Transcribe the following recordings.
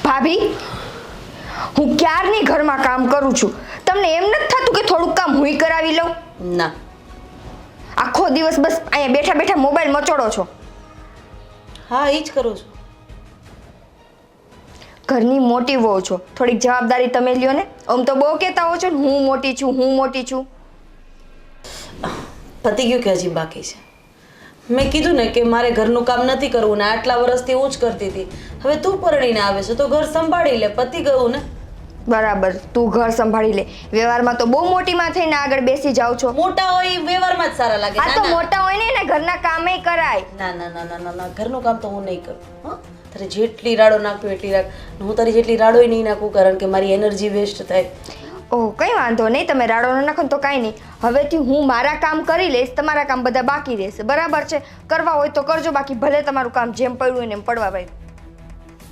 ભાભી, હું ક્યારની ઘરમાં કામ કરું છું. તમને એમ નથી થતું કે થોડુંક કામ હુંય કરાવી લઉં? ના. આખો દિવસ બસ અહીંયા બેઠા બેઠા મોબાઈલ મચોડો છો. હા, એ જ કરું છું. ઘરની મોટી વહુ છો, થોડીક જવાબદારી તમે લ્યો ને. આમ તો બહુ કહેતા હો છો ને, હું મોટી છું, હું મોટી છું. પતી ગયું કે હજી બાકી છે? મેં કીધું ને કે મારે ઘરનું કામ નથી કરવું ને આટલા વર્ષથી હું જ કરતી હતી. હવે તું પરણીને આવે છે તો ઘર સંભાળી લે, પતી ગયું ને. બરાબર, તું ઘર સંભાળી લે. વ્યવહારમાં તો બહુ મોટીમાં થઈને આગળ બેસી જાવ છો. મોટા હોય એ વ્યવહારમાં જ સારા લાગે. આ તો મોટા હોય ને એને ઘરના કામે કરાય. ના ના ના ના ના, ઘરનું કામ તો હું નહીં કરું. હા, તારે જેટલી રાડો નાખવી એટલી રાખ. હું તારી જેટલી રાડોય નહીં નાખું, કારણ કે મારી એનર્જી વેસ્ટ થાય. ઓહ, કઈ વાંધો નહીં, તમે રાડો ન નાખો તો કાંઈ નહીં. હવેથી હું મારા કામ કરી લઈશ, તમારા કામ બધા બાકી રહેશે. બરાબર છે? કરવા હોય તો કરજો, બાકી ભલે તમારું કામ જેમ પડ્યું હોય ને એમ પડવા ભાઈ.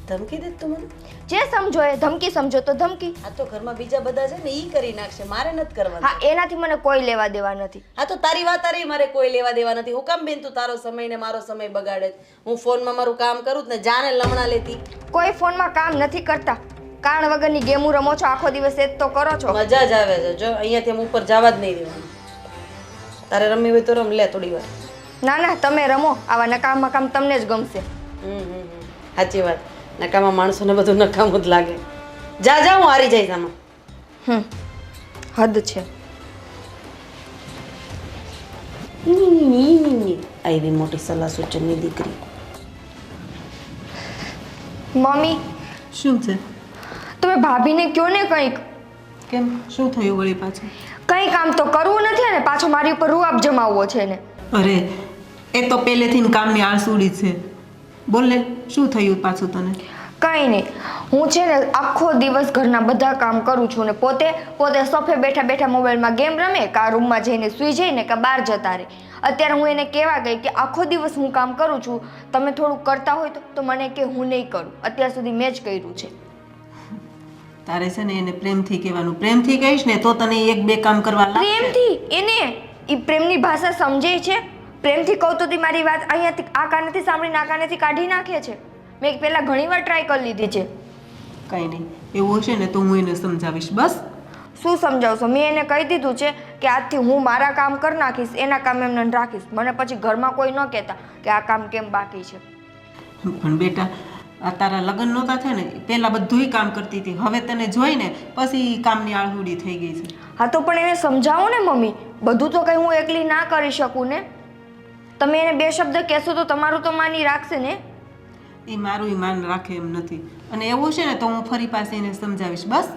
ધમકી દે તું મને? જે સમજો એ ધમકી સમજો તો ધમકી. આ તો ઘરમાં બીજા બધા છે ને, ઈ કરી નાખશે, મારે નથી કરવાનું. હા, એનાથી મને કોઈ લેવા દેવા નથી. આ તો તારી વાત તારી, મારે કોઈ લેવા દેવા નથી. હું કામ બેન તું તારો સમય ને મારો સમય બગાડે? હું ફોનમાં મારું કામ કરું જ ને, જાને લમણા લેતી. કોઈ ફોનમાં કામ નથી કરતા. કારણ વગરની ગેમો રમો છો આખો દિવસ, એ જ તો કરો છો. મજા જ આવે છે. જો અહીંયાથી હું ઉપર જવા જ નહીં દેવાનું. તારે રમવી હોય તો રમ લે થોડી વાર. ના ના, તમે રમો. આવા નકામા કામ તમને જ ગમશે. સાચી વાત. નકામા માણસોને બધું નકામું જ લાગે. જા જા, હું હારી જઈશ આમાં. હદ છે. આવી મોટી સલાહ સૂચનની દીકરી. મમ્મી, શું છે? તમે ભાભીને કયો ને કંઈક. કેમ, શું થયું વળી પાછું? કંઈ કામ તો કરવું નથી ને પાછો મારી ઉપર રૂઆબ જમાવવો છે ને. અરે, એ તો પહેલેથી કામની આળસુડી છે. બોલ ને, શું થયું પાછું તને? કંઈ નહીં, હું છે ને આખો દિવસ ઘરના બધા કામ કરું છું ને પોતે સોફે બેઠા બેઠા મોબાઈલમાં ગેમ રમે, કા રૂમમાં જઈને સૂઈ જઈને કે બહાર જતા રહે. અત્યારે હું એને કહેવા ગઈ કે આખો દિવસ હું કામ કરું છું, તમે થોડુંક કરતા હોય તો મને કે હું નહીં કરું. અત્યાર સુધી મેં જ કર્યું છે. તારે છે ને એને પ્રેમથી કહેવાનું. પ્રેમથી કહીશ ને તો તને એક બે કામ કરવા લાગશે. પ્રેમથી? એને એ પ્રેમની ભાષા સમજે છે? પ્રેમથી કહું તો મારી વાત અહીંયાથી આ કાનેથી સાંભળીને આ કાનેથી કાઢી નાખે છે. મેં પહેલા ઘણી વાર ટ્રાય કરી લીધી છે. કંઈ નહીં, એવું હશે ને તો હું એને સમજાવીશ. બસ. શું સમજાવશો? મેં એને કહી દીધું છે કે આજથી હું મારા કામ કરી નાખીશ, એના કામ એમને રાખીશ. મને પછી ઘરમાં કોઈ ન કહેતા કે આ કામ કેમ બાકી છે. પણ બેટા, આ તારા લગ્ન નહોતા થયા ને પહેલા બધુંય કામ કરતી હતી. હવે તને જોઈને પછી કામની આળહુડી થઈ ગઈ છે. હા તો પણ એને સમજાવો ને મમ્મી. બધું તો કંઈ હું એકલી ના કરી શકું ને. તમે એને બે શબ્દ કહેશો તો તમારું તો માની રાખશે ને. એ મારું માન રાખે એમ નથી. અને એવું છે ને તો હું ફરી પાસે એને સમજાવીશ. બસ.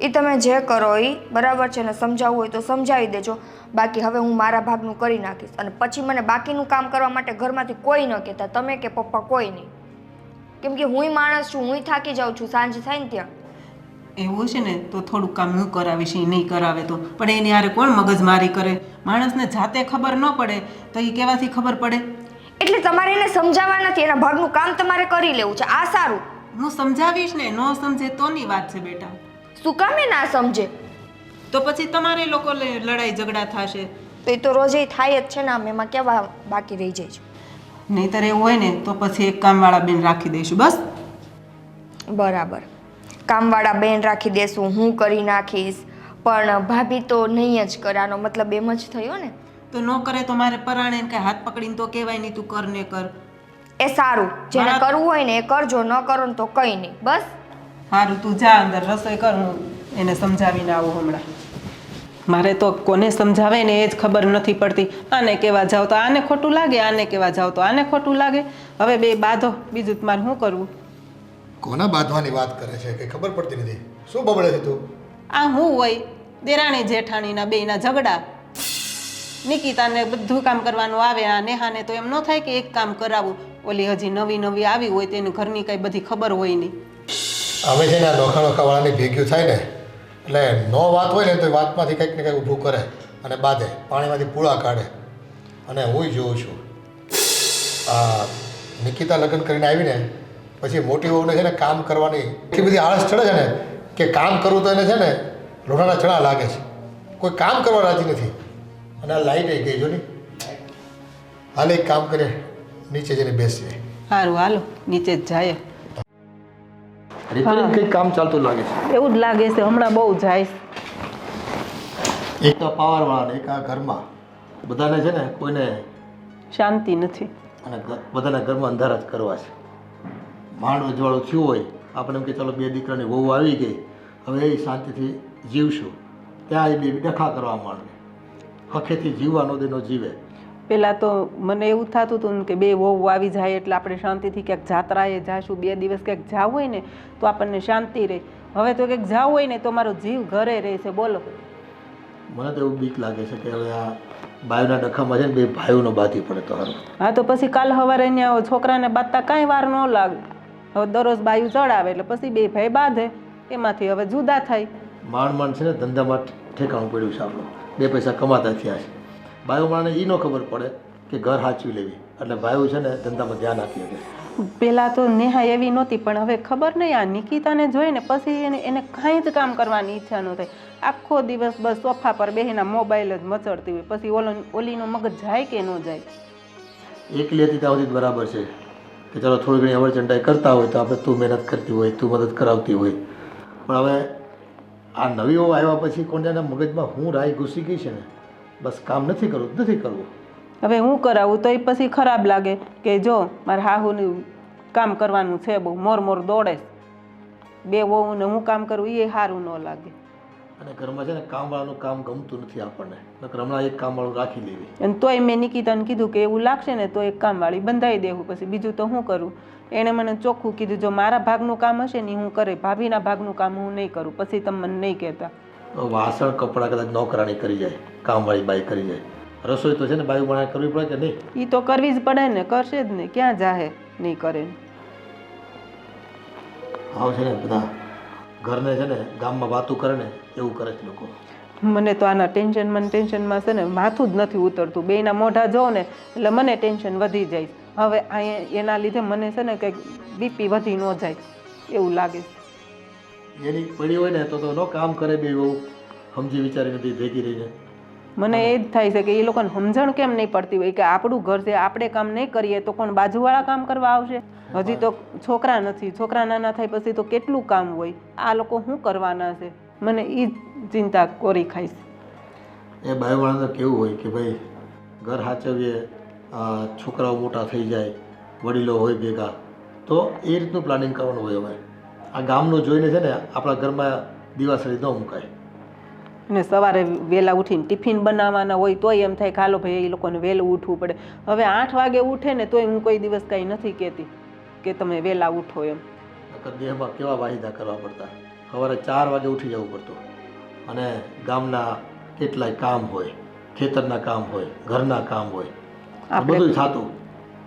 એ તમે જે કરો એ બરાબર છે ને, સમજાવવું હોય તો સમજાવી દેજો. બાકી હવે હું મારા ભાગનું કરી નાખીશ અને પછી મને બાકીનું કામ કરવા માટે ઘરમાંથી કોઈ ન કહેતા, તમે કે પપ્પા કોઈ નહીં. કેમ કે હુંય માણસ છું, હુંય થાકી જાઉં છું સાંજ થાય ને ત્યાં. એવું છે ને તો થોડુંક કામ હું કરાવીશ, એ નહીં કરાવે તો. પણ એની હારે કોણ મગજમારી કરે? માણસને જાતે ખબર ન પડે તો એ કેવાથી ખબર પડે? એટલે તમારે એને સમજાવવા નથી, એના ભાગનું કામ તમારે કરી લેવું છે. આ સારું. હું સમજાવીશ ને, ન સમજે તોની વાત છે બેટા. શું કામ એ ના સમજે? તો પછી તમારે લોકો લડાઈ ઝઘડા થશે. તો એ તો રોજે થાય જ છે ને. આમ એમાં કેવા બાકી રહી જાય છે. નહીંતર એવું હોય ને તો પછી એક કામવાળા બેન રાખી દઈશું. બસ. બરાબર, કામવાળા બેન રાખી દેશું, હું કરી નાખીશ. પણ ભાભી તો નહીં જ કરે. આનો મતલબ એમ જ થયો ને. તો ન કરે તો મારે પરાણે કે હાથ પકડીને તો કહેવાય નહીં તું કર ને કર. એ સારું, જેને કરવું હોય ને એ કરજો, ન કરો ને તો કંઈ નહીં. બસ. સારું, તું જા અંદર રસોઈ કર, હું એને સમજાવીને આવું હમણાં. મારે તો કોને સમજાવે ને એ જ ખબર નથી પડતી. આને કહેવા જાવ તો આને ખોટું લાગે, આને કહેવા જાવ તો આને ખોટું લાગે. હવે બે બાંધો, બીજું તમારે શું કરવું? કોના બાંધવાની વાત કરે છે કે ખબર પડતી નથી. શું બબડે છે તું? આ હું હોય દેરાણી જેઠાણીના બેયના ઝઘડા. નિકિતાને બધું કામ કરવાનું આવે, આ નેહાને તો એમ ન થાય કે એક કામ કરાવું. ઓલી હજી નવી આવી હોય તેને ઘરની કઈ બધી ખબર હોય નહીં. હવે છે ને આ નોખા વાળાની ભેગ્યું થાય ને એટલે નો વાત હોય ને તો વાતમાંથી કંઈક ને કંઈક ઊભું કરે અને બાંધે, પાણીમાંથી પૂળા કાઢે. અને હું જોઉં છું આ નિકિતા લગ્ન કરીને આવીને પછી મોટી વહુને છે ને કામ કરવાની એટલી બધી આળસ ચડે છે ને કે કામ કરવું તો એને છે ને લોઢાના ચણા લાગે છે. કોઈ કામ કરવા રાજી નથી. અને આ લાઈટ આવી ગઈ જો ને. હાલ એક કામ કરે, નીચે જઈને બેસીએ. સારું, હાલો નીચે જ જાય. રિપેરિંગ કંઈક કામ ચાલતું લાગે છે. એવું જ લાગે છે હમણાં બહુ જાય છે. એક તો પાવરવાળા એક આ ઘરમાં બધાને છે ને કોઈને શાંતિ નથી. અને બધાના ઘરમાં અંધારા જ કરવા છે. માંડ અજવાળું થયું હોય આપણે એમ કે ચાલો 2 દીકરાની વહુ આવી ગઈ હવે એ શાંતિથી જીવશું, ત્યાં એ બે ડખા કરવા માંડે. હખેથી જીવવાનો દેનો જીવે. પહેલાં તો મને એવું થતું હતું ને કે 2 વહુ આવી જાય એટલે આપણે શાંતિથી ક્યાંક જાત્રાએ જાશું, 2 દિવસ ક્યાંક જવું હોય ને તો આપણને શાંતિ રહે. હવે તો ક્યાંક જવું હોય ને તો મારો જીવ ઘરે રહે છે. બોલો, મને તો એવું બીક લાગે છે કે હવે આ બાયુના ડખામાં છે ને 2 ભાઈઓનો બાથી પડે તો સારું. હા તો પછી કાલ સવારે અહીંયા છોકરાને બાંધતા કાંઈ વાર ન લાગે. હવે દરરોજ બાયું ચડાવે એટલે પછી 2 ભાઈ બાંધે, એમાંથી હવે જુદા થાય. માંડ છે ને ધંધામાં ઠેકાણું પડ્યું છે આપણું, 2 પૈસા કમાતા થયા છે. બાયો માણને એ ન ખબર પડે કે ઘર સાચવી લેવી એટલે ભાઈઓ છે ને ધંધામાં ધ્યાન આપી શકે. પહેલાં તો નેહા એવી નહોતી પણ હવે ખબર નહીં આ નિકિતાને જોઈને પછી એને કાંઈ જ કામ કરવાની ઈચ્છા ન થાય. આખો દિવસ બસ સોફા પર બેસીને મોબાઈલ જ મચડતી હોય. પછી ઓલીનો મગજ જાય કે ન જાય. એકલી હતી ત્યાં સુધી બરાબર છે કે ચાલો થોડી ઘણી અવરચંડાઈ કરતા હોય તો આપણે તું મહેનત કરતી હોય, તું મદદ કરાવતી હોય. પણ હવે આ નવીઓ આવ્યા પછી કોણના મગજમાં હું રાય ઘૂસી ગઈ છે ને, બસ કામ નથી કરવું. હવે હું કરાવું તો એ પછી ખરાબ લાગે કે જો મારે હાહુનું કામ કરવાનું છે, બહુ મોર દોડે. 2 વહુને હું કામ કરું એ સારું ન લાગે. અને ઘરમાં છે ને કામવાળાનું કામ ગમતું નથી આપણને, નકર હમણાં એક કામવાળું રાખી લેવી. અને તોય મેં નિકિતાને કીધું કે એવું લાગશે ને તો એક કામવાળી બંધાઈ દેવું. પછી બીજું તો શું કરું? એણે મને ચોખ્ખું કીધું જો મારા ભાગનું કામ હશે ને હું કરે, ભાભીના ભાગનું કામ હું નહીં કરું. પછી તમે મને નહીં કહેતા. વાસણ કપડાં કદાચ નોકરાણી કરી જાય, કામવાળી બાઈ કરી જાય. રસોઈ તો છે ને બાઈ બનાવી કરવી પડે કે નહીં? એ તો કરવી જ પડે ને, કરશે જ ને, ક્યાં જાહે નહીં કરે. આવ છે ને બધા ઘરને છે ને ગામમાં વાતું કરે ને એવું કરે છે લોકો. મને તો આના ટેન્શનમાં છે ને માથું જ નથી ઉતરતું. 2ના મોઢા જોઉં ને એટલે મને ટેન્શન વધી જાય. હવે અહીંયા એના લીધે મને છે ને કંઈક બીપી વધી ન જાય એવું લાગે. એની પડી હોય ને તો ન કામ કરે બે બહુ સમજી વિચારીને બધી ભેગી રહીને. મને એ જ થાય છે કે એ લોકોને સમજણ કેમ નહીં પડતી હોય કે આપણું ઘર છે, આપણે કામ નહીં કરીએ તો કોણ બાજુવાળા કામ કરવા આવશે? હજી તો છોકરા નથી, છોકરા નાના થાય પછી તો કેટલું કામ હોય. આ લોકો શું કરવાના છે? મને એ જ ચિંતા કોરી ખાઈશ. એ બાયુવાળા તો કેવું હોય કે ભાઈ ઘર સાચવીએ, છોકરાઓ મોટા થઈ જાય, વડીલો હોય ભેગા, તો એ રીતનું પ્લાનિંગ કરવાનું હોય. હવે આ ગામનું જોઈને છે ને આપણા ઘરમાં દિવાસળી ન મુકાય. અને સવારે વહેલા ઉઠીને ટિફિન બનાવવાના હોય તોય એમ થાય કે હાલો ભાઈ એ લોકોને વહેલું ઉઠવું પડે. હવે 8 વાગે ઉઠે ને તોય હું કોઈ દિવસ કાંઈ નથી કહેતી કે તમે વહેલા ઉઠો એમ. દેહમાં કેવા વાહિદા કરવા પડતા. સવારે 4 વાગે ઉઠી જવું પડતું. અને ગામના કેટલાય કામ હોય, ખેતરના કામ હોય, ઘરના કામ હોય, બધું થતું.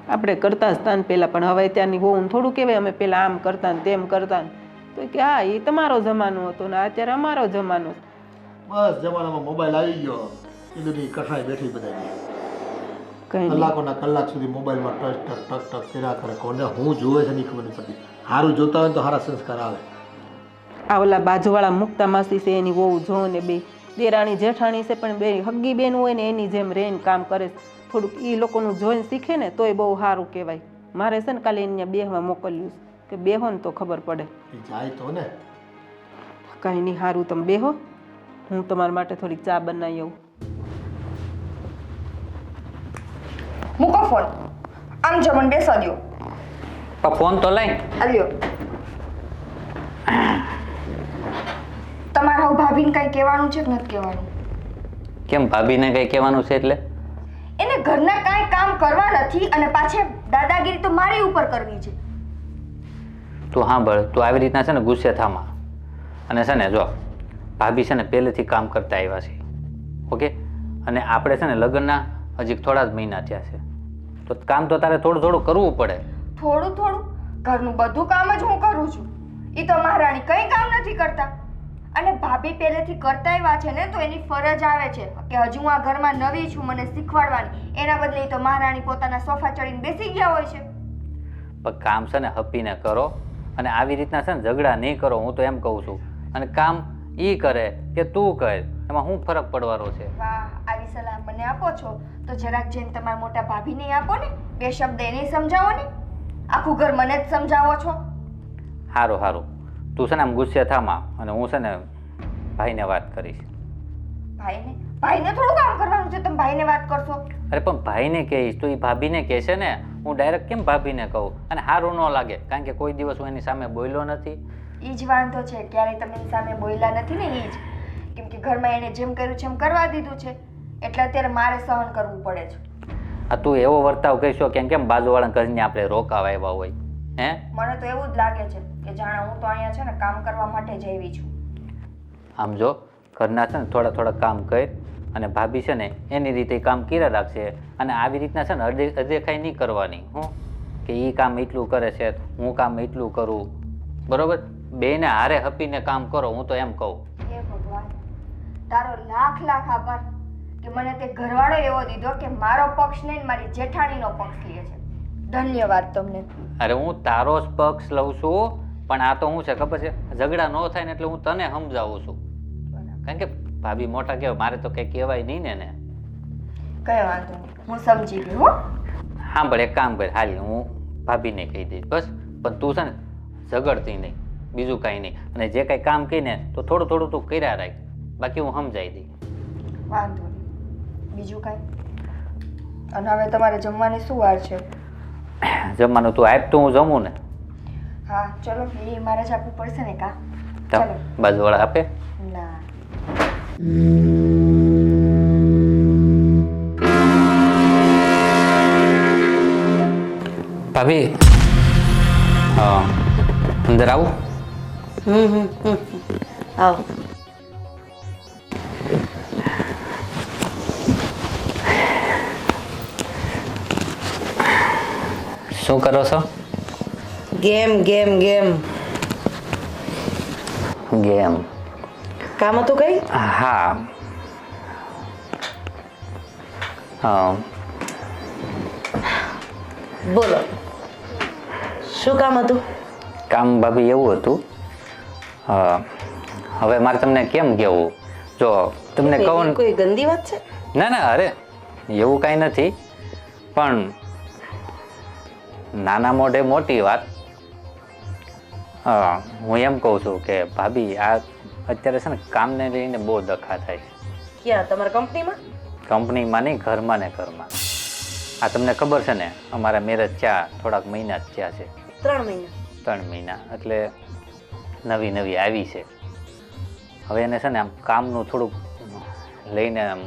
આપણે કરતા જ તાન પહેલાં, પણ હવે ત્યાંની હોવું થોડું કહેવાય અમે પહેલાં આમ કરતા ને તેમ કરતા. તો કે હા એ તમારો જમાનો હતો ને અત્યારે અમારો જમાનો. બસ જમાનામાં મોબાઈલ આવી ગયો એ બધી કઠણાઈ બેઠી બધા કંઈ કલાકોના કલાક સુધી મોબાઈલમાં ટચ ટક ટક ટક કર્યા કરે. કોને હું જોવે છે નહીં ખબર નહીં પડતી. સારું જોતા હોય તો સારા સંસ્કાર આવે. આ ઓલા બાજુવાળા મુક્તા માસી છે એની વહુ જો ને 2 દેરાણી જેઠાણી છે પણ 2 હગી બેન હોય ને એની જેમ રહીને કામ કરે. થોડુંક એ લોકોનું જોઈને શીખે ને તોય બહુ સારું કહેવાય. મારે છે ને કાલે એને બેહવા મોકલ્યું કે બેહો ને તો ખબર પડે. જાય તો ને કાંઈ નહીં, સારું તમે બેહો, હું તમારા માટે થોડીક ચા બનાવી આવું. મૂકો ફોન, આમ જો મને બેસવા દો. ફોન તો લઈ આલ્યો. તમારે હવે ભાભીને કંઈ કહેવાનું છે કે નથી કહેવાનું? કેમ ભાભીને કઈ કહેવાનું છે એટલે? એને ઘરના કાંઈ કામ કરવા નથી અને પાછે દાદાગીરી તો મારી ઉપર કરવી છે. તું સાંભળ, તું આવી રીતના છે ને ગુસ્સે થામાં. અને છે ને જો ભાભી છે ને પહેલેથી કામ કરતા આવ્યા છે, ઓકે? અને આપણે છે ને લગ્નના હજી થોડા જ મહિના થયા છે, તો કામ તો તારે થોડું થોડું કરવું પડે. થોડું ઘરનું બધું કામ જ હું કરું છું. એ તો મહારાણી કંઈ કામ નથી કરતા. અને ભાભી પહેલેથી કરતા આવ્યા છે ને તો એની ફરજ આવે છે કે હજુ હું આ ઘરમાં નવી છું, મને શીખવાડવાની. એના બદલે તો મહારાણી પોતાના સોફા ચડીને બેસી ગયા હોય છે. પણ કામ છે ને હપીને કરો અને આવી રીતના છે ને ઝઘડા નહીં કરો, હું તો એમ કહું છું. અને કામ એ કરે કે તું કર, એમાં શું ફરક પડવાનો છે? વાહ, આવી સલાહ મને આપો છો તો જરાક જેમ તમારા મોટા ભાભીને આપો ને, 2 શબ્દ એને સમજાવો ને. આખું ઘર મને જ સમજાવો છો. સારું, તું છે ને આમ ગુસ્સે થામાં અને હું છે ને ભાઈને વાત કરીશ. ભાઈને થોડું કામ કરવાનું છે, તમે ભાઈને વાત કરશો? અરે પણ ભાઈને કહીશ તો એ ભાભીને કહેશે ને, હું ડાયરેક્ટ કેમ ભાભીને કહું? અને સારું ન લાગે, કારણ કે કોઈ દિવસ હું એની સામે બોલ્યો નથી. એ જ વાંધો છે, ક્યારેય તમે એની સામે બોલ્યા નથી ને, એ જ. કેમ કે ઘરમાં એને જેમ કર્યું છે એમ કરવા દીધું છે, એટલે અત્યારે મારે સહન કરવું પડે છે. આ તું એવો વર્તાવ કહીશો કેમ બાજુવાળા ઘરને આપણે રોકાવા આવ્યા હોય? હે, મને તો એવું જ લાગે છે કે જાણે હું તો અહીંયા છે ને કામ કરવા માટે જ આવી છું. આમ જો ઘરના છે ને થોડા થોડા કામ કર, અને ભાભી છે ને એની રીતે કામ કર્યા રાખશે, અને આવી રીતના છે ને અદેખાઈ નહીં કરવાની. હું કે એ કામ એટલું કરે છે, હું કામ એટલું કરું, બરોબર? બેને હારે હપીને કામ કરો, હું તો એમ કહું. હે ભગવાન, તારો લાખ લાખ આભાર કે મને તે ઘરવાળો એવો દીધો કે મારો પક્ષ નહીં, મારી જેઠાણીનો પક્ષ લે છે. ધન્યવાદ તમને. અરે હું તારો જ પક્ષ લઉં છું, પણ આ તો શું છે ખબર છે, ઝઘડા ન થાય ને એટલે હું તને સમજાવું છું. કારણ કે ભાભી મોટા કહેવાય, મારે તો કંઈ કહેવાય નહીં ને. કઈ વાંધો નહીં, હું સમજી ગઈ. હો હા, પણ એક કામ કર, હાલ હું ભાભીને કહી દઈશ બસ. પણ તું છે ને ઝઘડતી નહીં, બીજું કાંઈ નહીં. અને જે કાંઈ કામ કહીને તો થોડું થોડું તું કર્યા રાખ, બાકી હું સમજાવી દઈ. વાંધો નહીં, બીજું કાંઈ? અને હવે તમારે જમવાની શું વાર છે? જમવાનું તું આપ તો હું જમું ને. હા ચલો, એ મારે જ આપવું પડશે ને? કા તો ચાલો. બાજુવાળા આપે? ના, ભાભી, હા અંદર આવું? આવો. શું કરો છો? Game game game. ગેમ? કામ હતું કઈ? હા હા, બોલો, શું કામ હતું? કામ ભાભી એવું હતું, હવે મારે તમને કેમ કહેવું? જો તમને કહું ને, કોઈ ગંદી વાત છે? ના ના, અરે એવું કાંઈ નથી, પણ નાના મોઢે મોટી વાત. હું એમ કહું છું કે ભાભી આ અત્યારે છે ને કામને લઈને બહુ દખા થાય છે. ક્યાં? તમારા કંપનીમાં? કંપનીમાં નહીં, ઘરમાં ને ઘરમાં. આ તમને ખબર છે ને, અમારા મેરેજ થયા થોડાક મહિના જ થયા છે. 3 મહિના? 3 મહિના એટલે નવી નવી આવી છે. હવે એને છે ને આમ કામનું થોડુંક લઈને આમ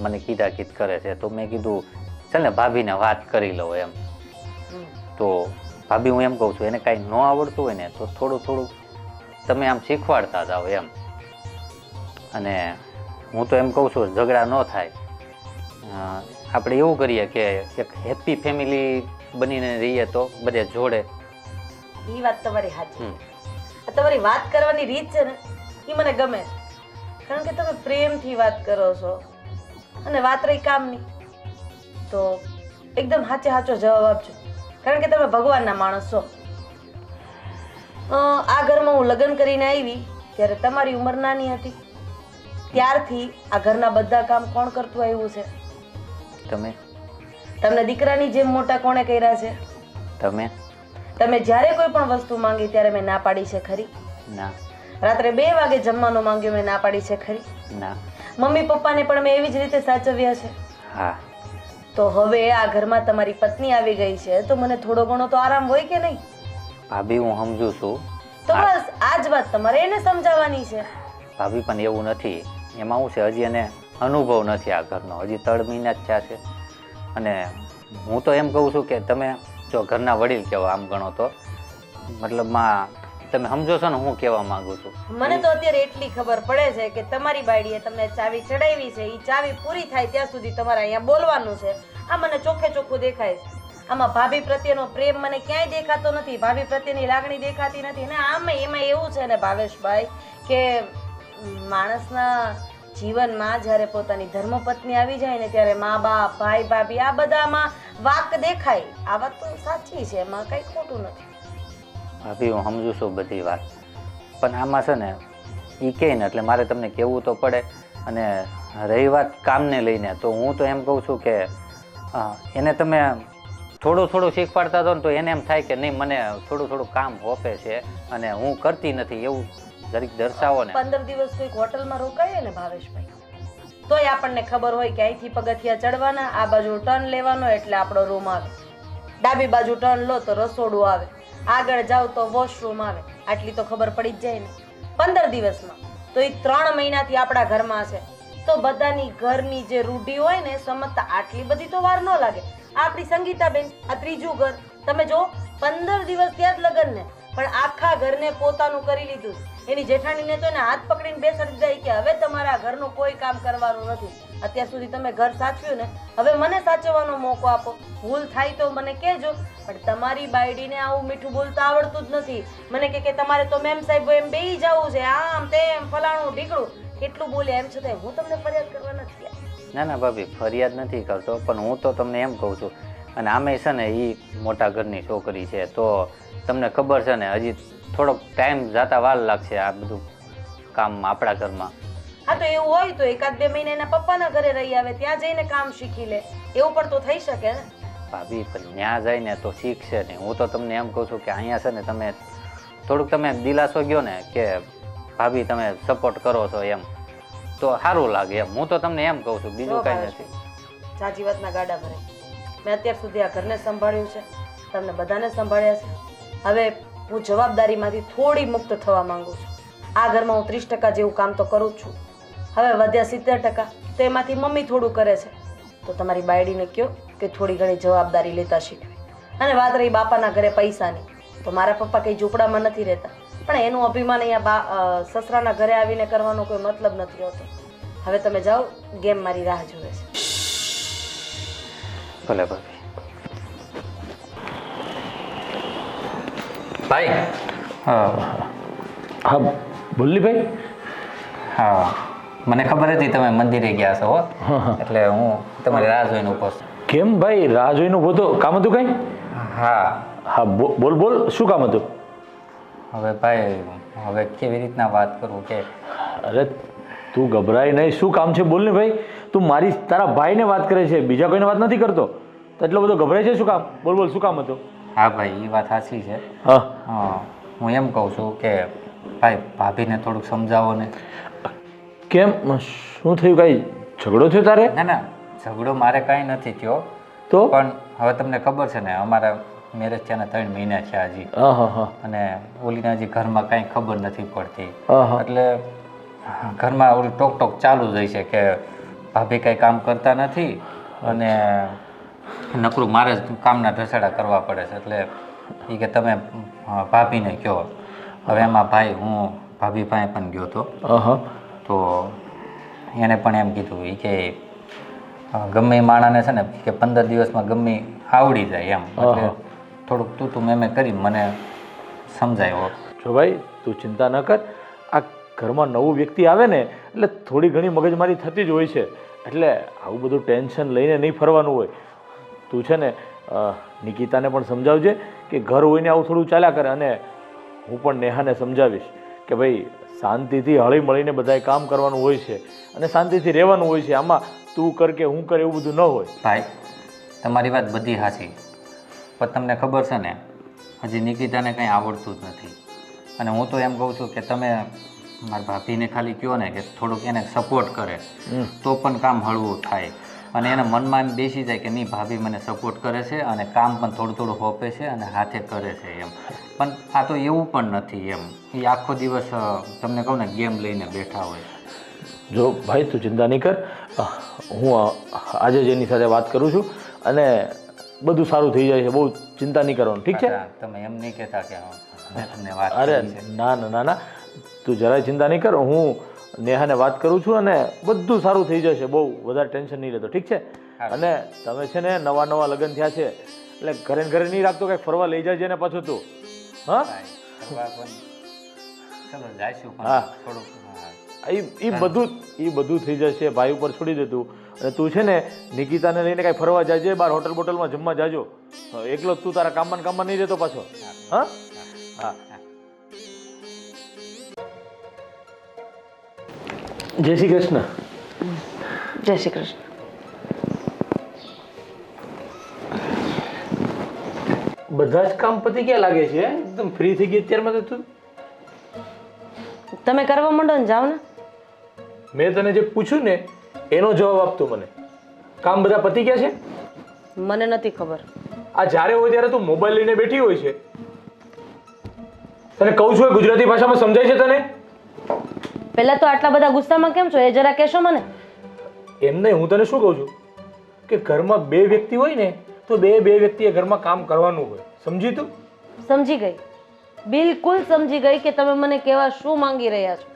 મને કીધાકીધ કરે છે, તો મેં કીધું ચાલ ને ભાભીને વાત કરી લઉં એમ. તો ભાભી હું એમ કહું છું, એને કાંઈ ન આવડતું હોય ને તો થોડું થોડું તમે આમ શીખવાડતા જાઓ એમ. અને હું તો એમ કહું છું ઝઘડા ન થાય, આપણે એવું કરીએ કે એક હેપી ફેમિલી બનીને રહીએ તો બધે જોડે. એ વાત તમારી સાચી. આ તમારી વાત કરવાની રીત છે ને, એ મને ગમે છે. કારણ કે તમે પ્રેમથી વાત કરો છો, અને વાત રહી કામની તો એકદમ સાચો જવાબ આપજો. કારણ કે તમે ભગવાનના માણસ છો. આ ઘરમાં હું લગ્ન કરીને આવી ત્યારે તમારી ઉંમર નાની હતી. ત્યારથી આ ઘરના બધા કામ કોણ કરતું આવ્યું છે? તમે. તમને દીકરાની જેમ મોટા કોણે કર્યા છે? તમે. તમે જ્યારે કોઈ પણ વસ્તુ માંગી ત્યારે મેં ના પાડી છે ખરી? ના. રાત્રે 2 વાગે જમવાનું માંગ્યું, મેં ના પાડી છે ખરી? ના. મમ્મી પપ્પાને પણ મેં એવી જ રીતે સાચવ્યા છે. હા. તો હવે આ ઘરમાં તમારી પત્ની આવી ગઈ છે, તો મને થોડો ઘણો તો આરામ હોય કે નહીં? ભાભી હું સમજુ છું. તો બસ આ જ વાત તમારે એને સમજાવવાની છે. ભાભી પણ એવું નથી, એમાં શું છે, હજી એને અનુભવ નથી આ ઘરનો, હજી 3 મહિના જ થયા છે. અને હું તો એમ કહું છું કે તમે જો ઘરના વડીલ કહેવા આમ ગણો તો, મતલબમાં તમે સમજો છો ને હું કહેવા માંગુ છું. મને તો અત્યારે એટલી ખબર પડે છે કે તમારી બાયડીએ તમને ચાવી ચડાવી છે, એ ચાવી પૂરી થાય ત્યાં સુધી તમારે અહીંયા બોલવાનું છે. આ મને ચોખ્ખે ચોખ્ખું દેખાય છે. આમાં ભાભી પ્રત્યેનો પ્રેમ મને ક્યાંય દેખાતો નથી, ભાભી પ્રત્યેની લાગણી દેખાતી નથી. અને આમાં એમાં એવું છે ને ભાવેશભાઈ કે માણસના જીવનમાં જ્યારે પોતાની ધર્મપત્ની આવી જાય ને ત્યારે મા બાપ, ભાઈ ભાભી આ બધામાં વાક દેખાય. આ વાત તો સાચી છે, એમાં કંઈ ખોટું નથી. ભાભી હું સમજુ છું બધી વાત, પણ આમાં છે ને એ કહે ને એટલે મારે તમને કહેવું તો પડે. અને રહી વાત કામને લઈને, તો હું તો એમ કહું છું કે એને તમે થોડું થોડું શીખવાડતા હતો ને તો એને એમ થાય કે નહીં મને થોડું થોડું કામ હોપે છે અને હું કરતી નથી એવું જરીક દર્શાવો ને. 15 દિવસ કોઈક હોટલમાં રોકાઈએ ને ભાવેશભાઈ, તોય આપણને ખબર હોય કે અહીંથી પગથિયા ચડવાના, આ બાજુ ટર્ન લેવાનો એટલે આપણો રૂમ આવે, ડાબી બાજુ ટર્ન લો તો રસોડું આવે, આગળ જાવ તો વોશરૂમ આવે. આટલી તો ખબર પડી જ જાય ને 15 દિવસમાં. તો એ 3 મહિનાથી આપણા ઘરમાં છે, તો બધાની ઘરની જે રૂઢી હોય ને સમજતા આટલી બધી તો વાર ન લાગે. આપણી સંગીતાબેન, આ ત્રીજું ઘર, તમે જો 15 દિવસ ત્યાં જ લગન ને, પણ આખા ઘરને પોતાનું કરી લીધું. એની જેઠાણીને તો એને હાથ પકડીને બેસાડી જાય કે હવે તમારા ઘરનું કોઈ કામ કરવાનું નથી. અત્યાર સુધી તમે ઘર સાચવ્યું ને, હવે મને સાચવવાનો મોકો આપો. ભૂલ થાય તો મને કહેજો, પણ તમારી બાયડીને આવું મીઠું બોલતા આવડતું જ નથી. મને કે તમારે તો મેમ સાહેબ એમ બેહી જવું છે, આમ તેમ ફલાણું ઢીકડું કેટલું બોલ્યા, એમ છતાં હું તમને ફરિયાદ કરવા નથી આવી. ના ના ભાભી, ફરિયાદ નથી કરતો, પણ હું તો તમને એમ કહું છું, અને આમે છે ને એ મોટા ઘરની છોકરી છે, તો તમને ખબર છે ને હજી થોડોક ટાઈમ જતા વાર લાગશે આ બધું કામ આપણા ઘરમાં. હા તો એવું હોય તો 1-2 મહિના એના પપ્પાના ઘરે રહી આવે, ત્યાં જઈને કામ શીખી લે, એવું પણ તો થઈ શકે ને. ભાભી પણ ત્યાં જઈને તો શીખશે ને. હું તો તમને એમ કહું છું કે અહીંયા છે ને તમે થોડુંક તમે દિલાસો ગયો ને કે ભાભી તમે સપોર્ટ કરો છો એમ, તો સારું લાગે એમ. હું તો તમને એમ કહું છું, બીજું કાંઈ નથી. સાચી વાતના ગાડા ભરે. મેં અત્યાર સુધી આ ઘરને સંભાળ્યું છે, તમને બધાને સંભાળ્યા છે. હવે હું જવાબદારીમાંથી થોડી મુક્ત થવા માંગુ છું. આ ઘરમાં હું 30% જેવું કામ તો કરું જ છું, હવે વધ્યા 70%, તો એમાંથી મમ્મી થોડું કરે છે. તો તમારી બાયડીને કહો કે થોડી ઘણી જવાબદારી લેતા શીખવે. અને વાત રહી બાપાના ઘરે પૈસાની, તો મારા પપ્પા કંઈ ઝૂંપડામાં નથી રહેતા, પણ એનું અભિમાન અહીંયા સસરાના ઘરે આવીને કરવાનો કોઈ મતલબ નથી હોતો. હવે તમે જાઓ, ગેમ મારી રાહ જુએ છે. ભલે ભાભી. ભાઈ હા બોલી ભાઈ. હા, મને ખબર હતી તમે મંદિરે ગયા છો હો, એટલે હું તમારી રાહ જોઈને ઊભો છું. કેમ ભાઈ રાહ જોઈને ઊભો તો? કામ હતું કઈ? હા હા બોલ બોલ, શું કામ હતું? હવે ભાઈ, હવે કેવી રીતના વાત કરું કે અરે તું ગભરાય નહીં, શું કામ છે બોલ ને ભાઈ. તું મારી તારા ભાઈને વાત કરે છે, બીજા કોઈને વાત નથી કરતો, તો એટલો બધો ગભરાય છે શું કામ? બોલ બોલ, શું કામ હતું? હા ભાઈ, એ વાત સાચી છે. હા હું એમ કહું છું કે ભાઈ ભાભીને થોડુંક સમજાવો ને. કેમ, શું થયું? કાંઈ ઝઘડો થયો તારે? ના ના, ઝઘડો મારે કાંઈ નથી થયો, તો પણ હવે તમને ખબર છે ને અમારા મેરેજ થયા ને 3 મહિના થયા હજી, હા હા હા અને ઓલીના હજી ઘરમાં કાંઈ ખબર નથી પડતી, હા હા એટલે ઘરમાં ઓલી ટોક ટોક ચાલુ જ હોય છે કે ભાભી કાંઈ કામ કરતા નથી અને નકરું મારે જ કામના ઢસેડા કરવા પડે છે. એટલે એ કે તમે ભાભીને કહો. હવે એમાં ભાઈ હું ભાભી પાસે પણ ગયો હતો, હા હા તો એને પણ એમ કીધું એ કે ગમે એ માણાને છે ને કે 15 દિવસમાં ગમે આવડી જાય એમ. એટલે થોડુંક તું મેં કરી મને સમજાયો. જો ભાઈ તું ચિંતા ન કર, આ ઘરમાં નવું વ્યક્તિ આવે ને એટલે થોડી ઘણી મગજમારી થતી જ હોય છે, એટલે આવું બધું ટેન્શન લઈને નહીં ફરવાનું હોય. તું છે ને નિકિતાને પણ સમજાવજે કે ઘર હોય ને આવું થોડું ચાલ્યા કરે, અને હું પણ નેહાને સમજાવીશ કે ભાઈ શાંતિથી હળી મળીને બધાએ કામ કરવાનું હોય છે અને શાંતિથી રહેવાનું હોય છે. આમાં તું કર કે હું કર એવું બધું ન હોય. ભાઈ તમારી વાત બધી સાચી, પણ તમને ખબર છે ને હજી નિકિતાને કંઈ આવડતું જ નથી, અને હું તો એમ કહું છું કે તમે મારા ભાભીને ખાલી કહો ને કે થોડુંક એને સપોર્ટ કરે તો પણ કામ હળવું થાય, અને એના મનમાં એમ બેસી જાય કે નહીં ભાભી મને સપોર્ટ કરે છે અને કામ પણ થોડું થોડું હોપે છે અને હાથે કરે છે એમ. પણ આ તો એવું પણ નથી એમ, એ આખો દિવસ તમને કહું ને ગેમ લઈને બેઠા હોય. જો ભાઈ તું ચિંતા નહીં કર, હું આજે જ એની સાથે વાત કરું છું અને બધું સારું થઈ જાય છે, બહુ ચિંતા નહીં કરવાનું, ઠીક છે? તમે એમ નહીં કહેતા કે મેં તમને વાત અરે કરી છે. ના ના ના ના, તું જરાય ચિંતા નહીં કર, હું નેહાને વાત કરું છું અને બધું સારું થઈ જશે, બહુ વધારે ટેન્શન નહીં લેતો, ઠીક છે? અને તમે છે ને નવા લગ્ન થયા છે એટલે ઘરે ને ઘરે નહીં રાખતો, કંઈક ફરવા લઈ જાય ને પાછું તું. હા ચલો જાઈશું, હા. થોડુંક એ બધું થઈ જશે, ભાઈ ઉપર છોડી દે તું. અને તું છે ને નિકિતાને લઈને કાંઈ ફરવા જાજે, બહાર હોટલ બોટલમાં જમવા જાજો, એકલો તું તારા કામમાં નહીં રહેતો પાછો. હા હા, જય શ્રી કૃષ્ણ. જય શ્રી કૃષ્ણ. બધા જ કામ પતી ગયા લાગે છે એકદમ ફ્રી થઈ ગઈ અત્યારમાં તો તું. તમે કરવા માંડો ને, જાઓ ને. મેં તને જે પૂછ્યું ને એનો જવાબ આપતો મને. કામ બધા પતી ગયા છે? મને નથી ખબર. આ જ્યારે હોય ત્યારે તું મોબાઈલ લઈને બેઠી હોય છે. તને કહું છું એ ગુજરાતી ભાષામાં સમજાય છે તને? પહેલા તો આટલા બધા ગુસ્સામાં કેમ છો એ જરા કહેશો મને. એમ નહીં, હું તને શું કહું છું કે ઘરમાં બે વ્યક્તિ હોય ને તો બે વ્યક્તિએ ઘરમાં કામ કરવાનું હોય. સમજી તું? સમજી ગઈ, બિલકુલ સમજી ગઈ કે તમે મને કેવા શું માંગી રહ્યા છો.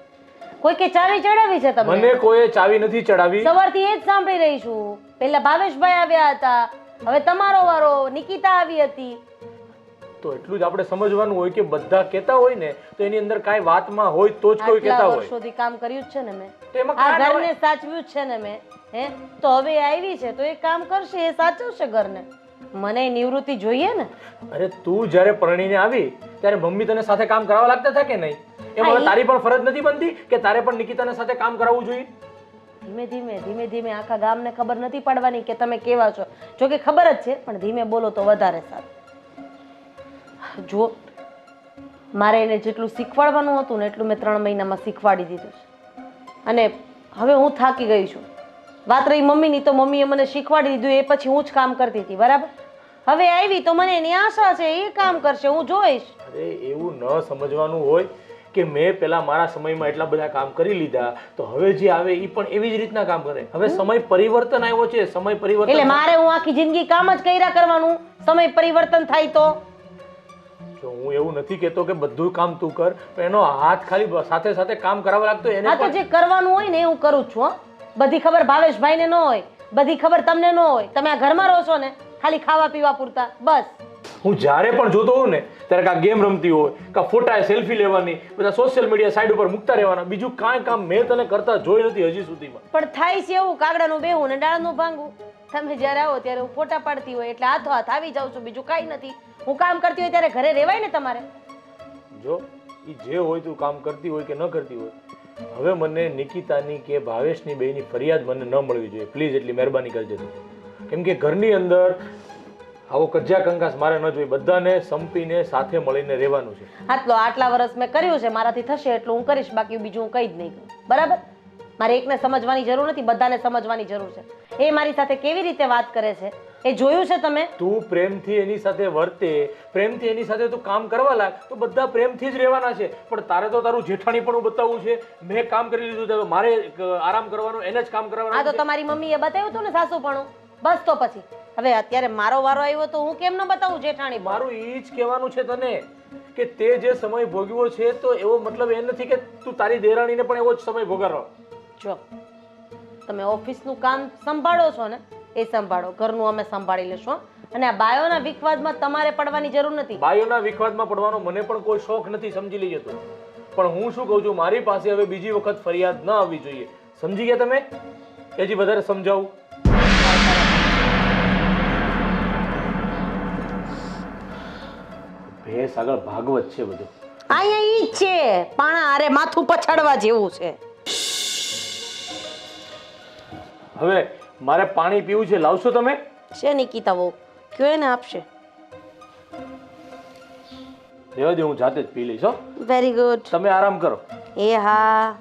કોઈ કે ચાવી ચડાવી છે તમને? મને કોઈએ ચાવી નથી ચડાવી. સવારથી એ જ સાંભળી રહી છું. પહેલા ભાવેશભાઈ આવ્યા હતા, હવે તમારો વારો, નિકિતા આવી હતી. તો એટલું જ આપણે સમજવાનું હોય કે બધા કહેતા હોય ને તો એની અંદર કાંઈ વાતમાં હોય તો જ કોઈ કહેતા આટલા હોય. વર્ષોથી કામ કર્યું જ છે ને મેં, તો એમાં આ કાંઈ ના ઘરને સાચવ્યું જ છે ને મેં. તો હવે એ આવી છે તો એ કામ કરશે, એ સાચવશે ઘરને. મને નિવૃત્તિ જોઈએ ને. અરે તું જ્યારે પરણીને આવી ત્યારે મમ્મી તને સાથે કામ કરાવવા લાગતા હતા કે નહીં? એમાં તારી પણ ફરજ નથી બનતી કે તારે પણ નિકિતાને સાથે કામ કરાવવું જોઈએ? ધીમે ધીમે આખા ગામને ખબર નથી પડવાની કે તમે કેવા છો. જો કે ખબર જ છે, પણ ધીમે બોલો તો વધારે સારું. જો મારે એને જેટલું શીખવાડવાનું હતું ને એટલું મેં 3 મહિનામાં શીખવાડી દીધું છે. અને હવે હું થાકી ગઈ છું. વાત રહી મમ્મીની, તો મમ્મીએ મને શીખવાડી દીધું, એ પછી હું જ કામ કરતી હતી, બરાબર. હવે આવી તો મને એની આશા છે, એ કામ કરશે, હું જોઈશ. અરે એવું ન સમજવાનું હોય કે મેં પેલા મારા સમયમાં એટલા બધા કામ કરી લીધા તો હવે જે આવે એ પણ એવી જ રીતના કામ કરે. હવે સમય પરિવર્તન આવ્યો છે, સમય પરિવર્તન. એટલે મારે હું આખી જિંદગી કામ જ કર્યા કરવાનું? સમય પરિવર્તન થાય તો? જો હું એવું નથી કહેતો કે બધું કામ તું કર, પણ એનો હાથ ખાલી સાથે સાથે કામ કરાવવા લાગતો એને હા, તો જે કરવાનું હોય ને એ હું કરું છું. હો, બધી ખબર ભાવેશભાઈને ન હોય, બધી ખબર તમને ન હોય. તમે આ ઘરમાં રહો છો ને ખાલી ખાવા પીવા પૂરતા, બસ. હું જ્યારે પણ જોતો હોઉં ને ત્યારે કાં ગેમ રમતી હોય, કાં ફોટા સેલ્ફી લેવાની, બધા સોશિયલ મીડિયા સાઈડ ઉપર મૂકતા રહેવાના. બીજું કાંઈ કામ મેં તને કરતા જોઈ નથી હજી સુધીમાં. પણ થાય છે એવું, કાગડાનું બેહું ને ડાળનું ભાંગવું. તમે જ્યારે આવો ત્યારે હું ફોટા પાડતી હોય એટલે હાથો હાથ આવી જાઉં છું, બીજું કાંઈ નથી. હું કામ કરતી હોય ત્યારે ઘરે રહેવાય ને તમારે. જો એ જે હોય તું કામ કરતી હોય કે ન કરતી હોય, હવે મને નિકિતાની કે ભાવેશની બેયની ફરિયાદ મને ન મળવી જોઈએ પ્લીઝ. એટલી મહેરબાની કરજે તું. કેમ કે ઘરની અંદર આવો કજ્જા કંકાસ મારે ન જોઈએ. બધાને સંપીને સાથે મળીને રહેવાનું છે. આટલા વર્ષ મેં કર્યું છે, મારાથી થશે એટલું હું કરીશ, બાકી બીજું હું કંઈ જ નહીં કરું, બરાબર. મારે એકને સમજવાની જરૂર નથી, બધાને સમજવાની જરૂર છે. એ મારી સાથે કેવી રીતે વાત કરે છે એ જોયું છે તમે? તું પ્રેમથી એની સાથે વર્તે, પ્રેમથી એની સાથે તું કામ કરવા લાગ તો બધા પ્રેમથી જ રહેવાના છે. પણ તારે તો તારું જેઠાણી પણ બતાવવું છે. મેં કામ કરી લીધું તો મારે આરામ કરવાનો, એને જ કામ કરવાનું. આ તો તમારી મમ્મીએ બતાવ્યું હતું ને સાસુપણું, બસ. તો પછી હવે અત્યારે મારો વારો આવ્યો તો હું કેમ ન બતાવું જેઠાણી? મારું એ જ કહેવાનું છે તને કે તે જે સમય ભોગવ્યો છે તો એવો મતલબ એ નથી કે તું તારી દેરાણીને પણ એવો જ સમય ભોગવવાનો. જો તમે ઓફિસનું કામ સંભાળો છો ને એ સંભાળો, ઘરનું અમે સંભાળી લેશું. અને આ બાયોના વિખવાદમાં તમારે પડવાની જરૂર નથી. બાયોના વિખવાદમાં પડવાનો મને પણ કોઈ શોખ નથી, સમજી લઈએ તું. પણ હું શું કહું છું, મારી પાસે હવે બીજી વખત ફરિયાદ ન આવવી જોઈએ. સમજી ગયા તમે? હજી વધારે સમજાવું? ભેસ આગળ ભાગવત છે બધું. અહીંયા ઈ જ છે, પાણા અરે માથું પછાડવા જેવું છે. હવે મારે પાણી પીવું છે, લાવશો તમે? છે નિકિતા વહુ, કયો એને આપશે. રહેવા દે, હું જાતે જ પી લઈશ. હો, વેરી ગુડ. તમે આરામ કરો. એ હા.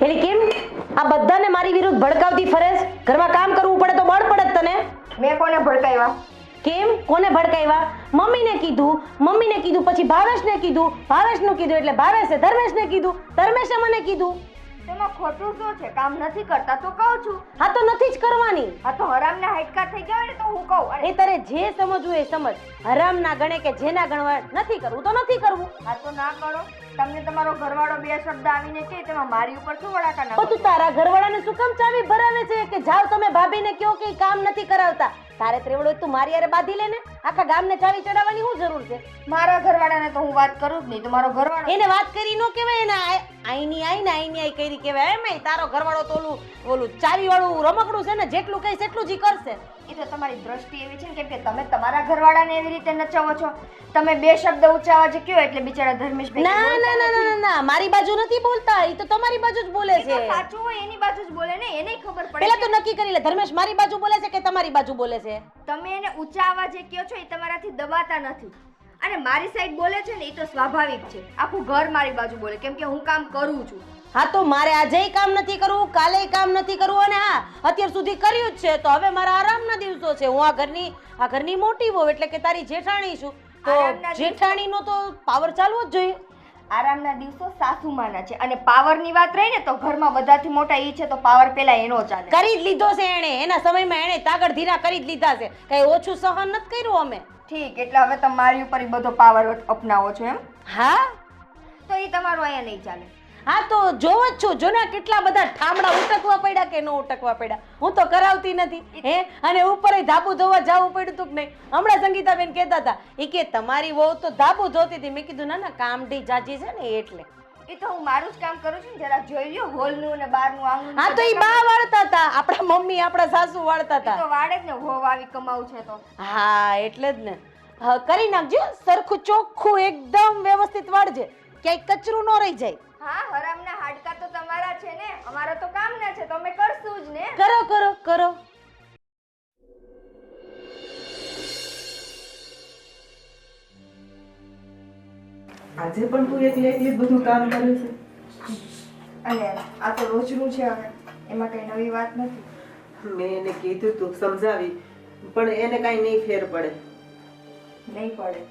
એટલે કેમ આ બધાને મારી વિરુદ્ધ ભડકાવતી ફરે? ઘરમાં કામ કરવું પડે તો બળ પડે તને. મેં કોને ભડકાવ્યા? કેમ? કોને ભડકાવ્યા? મમ્મીને કીધું, પછી ભાવેશને કીધું, ભાવેશનું કીધું એટલે ભાવેશે ધર્મેશને કીધું, ધર્મેશે મને કીધું. તેમાં ખોટું શું છે? કામ નથી કરતા તો કહું છું. હા તો નથી જ કરવાની. આ તો હરામના હાડકા થઈ ગયા હોય ને તો હું કહું. એ તારે જે સમજવું એ સમજ. હરામ ના ગણે કે જેના ગણવા નથી કરવું તો નથી કરવું. આ તો ના કરો. તમને તમારો ઘરવાળો 2 શબ્દ આવીને કહે તેમાં મારી ઉપર શું વડાકા નાખો? તું તારા ઘરવાળાને શું કામ ચાવી ભરાવે છે કે જાવ તમે ભાભીને કહો કે કામ નથી કરાવતા? તારે ત્રેવડો તું મારી હારે બાંધી લે ને. આખા ગામને ચાવી ચડાવવાની શું જરૂર છે? મારા ઘરવાળાને તો હું વાત કરું જ નહીં. તો મારો ઘરવાળો એને વાત કરી ન કહેવાય, એને આઈની આઈ કરી કહેવાય. એમ તારો ઘરવાળો તો ઓલું ચાવી વાળું રમકડું છે ને, જેટલું કહીશ એટલું જ ઈ કરશે. એ તો તમારી દ્રષ્ટિ એવી છે ને, કેમ કે તમે તમારા ઘરવાળાને એવી રીતે નચાવો છો. તમે બે શબ્દ ઊંચા અવાજે કયો એટલે બિચારા ધર્મેશભાઈ ના ના ના ના ના, મારી બાજુ નથી બોલતા, ઈ તો તમારી બાજુ જ બોલે છે. સાચું હોય એની બાજુ જ બોલે ને, એને ખબર પડે. પેલા તો નક્કી કરી લે, ધર્મેશ મારી બાજુ બોલે છે કે તમારી બાજુ બોલે છે? તમે એને ઊંચા અવાજે કયો છો એ તમારાથી દબાતા નથી. અને મારી સાઈડ બોલે છે ને એ તો સ્વાભાવિક છે. આખું ઘર મારી બાજુ બોલે કેમ કે હું કામ કરું છું. હા તો મારે આજે કામ નથી કરવું, કાલે કામ નથી કરવું, અને હા અત્યાર સુધી કર્યું જ છે, તો હવે મારા આરામના દિવસો છે. હું આ ઘરની મોટી વહુ એટલે કે તારી જેઠાણી છું, તો આરામના દિવસો? જેઠાણીનો તો પાવર ચાલવો જ જોઈએ. આરામના દિવસો સાસુમાના છે. અને પાવરની વાત રહી ને, તો ઘરમાં બધાથી મોટા ઈ છે, તો પાવર પેલા એનો ચાલે. કરી જ લીધો છે એણે, એના સમયમાં એણે તાગડ ધીરા કરી જ લીધા છે, કઈ ઓછું સહન નથી કર્યું અમે. ઠીક, એટલે હવે તમે મારી ઉપર ઈ બધો પાવર અપનાવો છો એમ? હા તો એ તમારું અહીંયા નહીં ચાલે. હા તો જોવો જ છો, જો ને કેટલા બધા ઠામડા ઉટકવા પડ્યા કે ન ઉટકવા પડ્યા. હું તો કરાવતી નથી હે, અને ઉપર ધાબુ ધોવા જવું પડ્યું તું કે નહીં. હમણાં સંગીતાબેન કહેતા હતા એ કે તમારી વહુ તો ધાબુ ધોતી હતી. મેં કીધું ના ના, કામઢી જાજી છે ને એટલે. એ તો હું મારું જ કામ કરું છું ને, જરા જોઈ લ્યો હોલનું ને બહારનું આંગણું. હા તો એ બા વાળતા હતા, આપણા મમ્મી આપણા સાસુ વાળતા ઈ તો હતા. વાળે જ ને, હોવ આવી કમાવું છે તો. હા એટલે જ ને. હા, કરી નાખજો, સરખું ચોખ્ખું એકદમ વ્યવસ્થિત વાળજે, ક્યાંય કચરું ન રહી જાય. હા, હરામના હાડકા તો તમારા છે ને, અમારા તો કામના છે, તો અમે કરશું જ ને. કરો કરો કરો. આજે પણ તું એકલી બધું કામ કરે છે? અને આ તો રોજનું છે, હવે એમાં કઈ નવી વાત નથી. મેં એને કીધું તું સમજાવી, પણ એને કાંઈ નહીં ફેર પડે. નહીં પડે.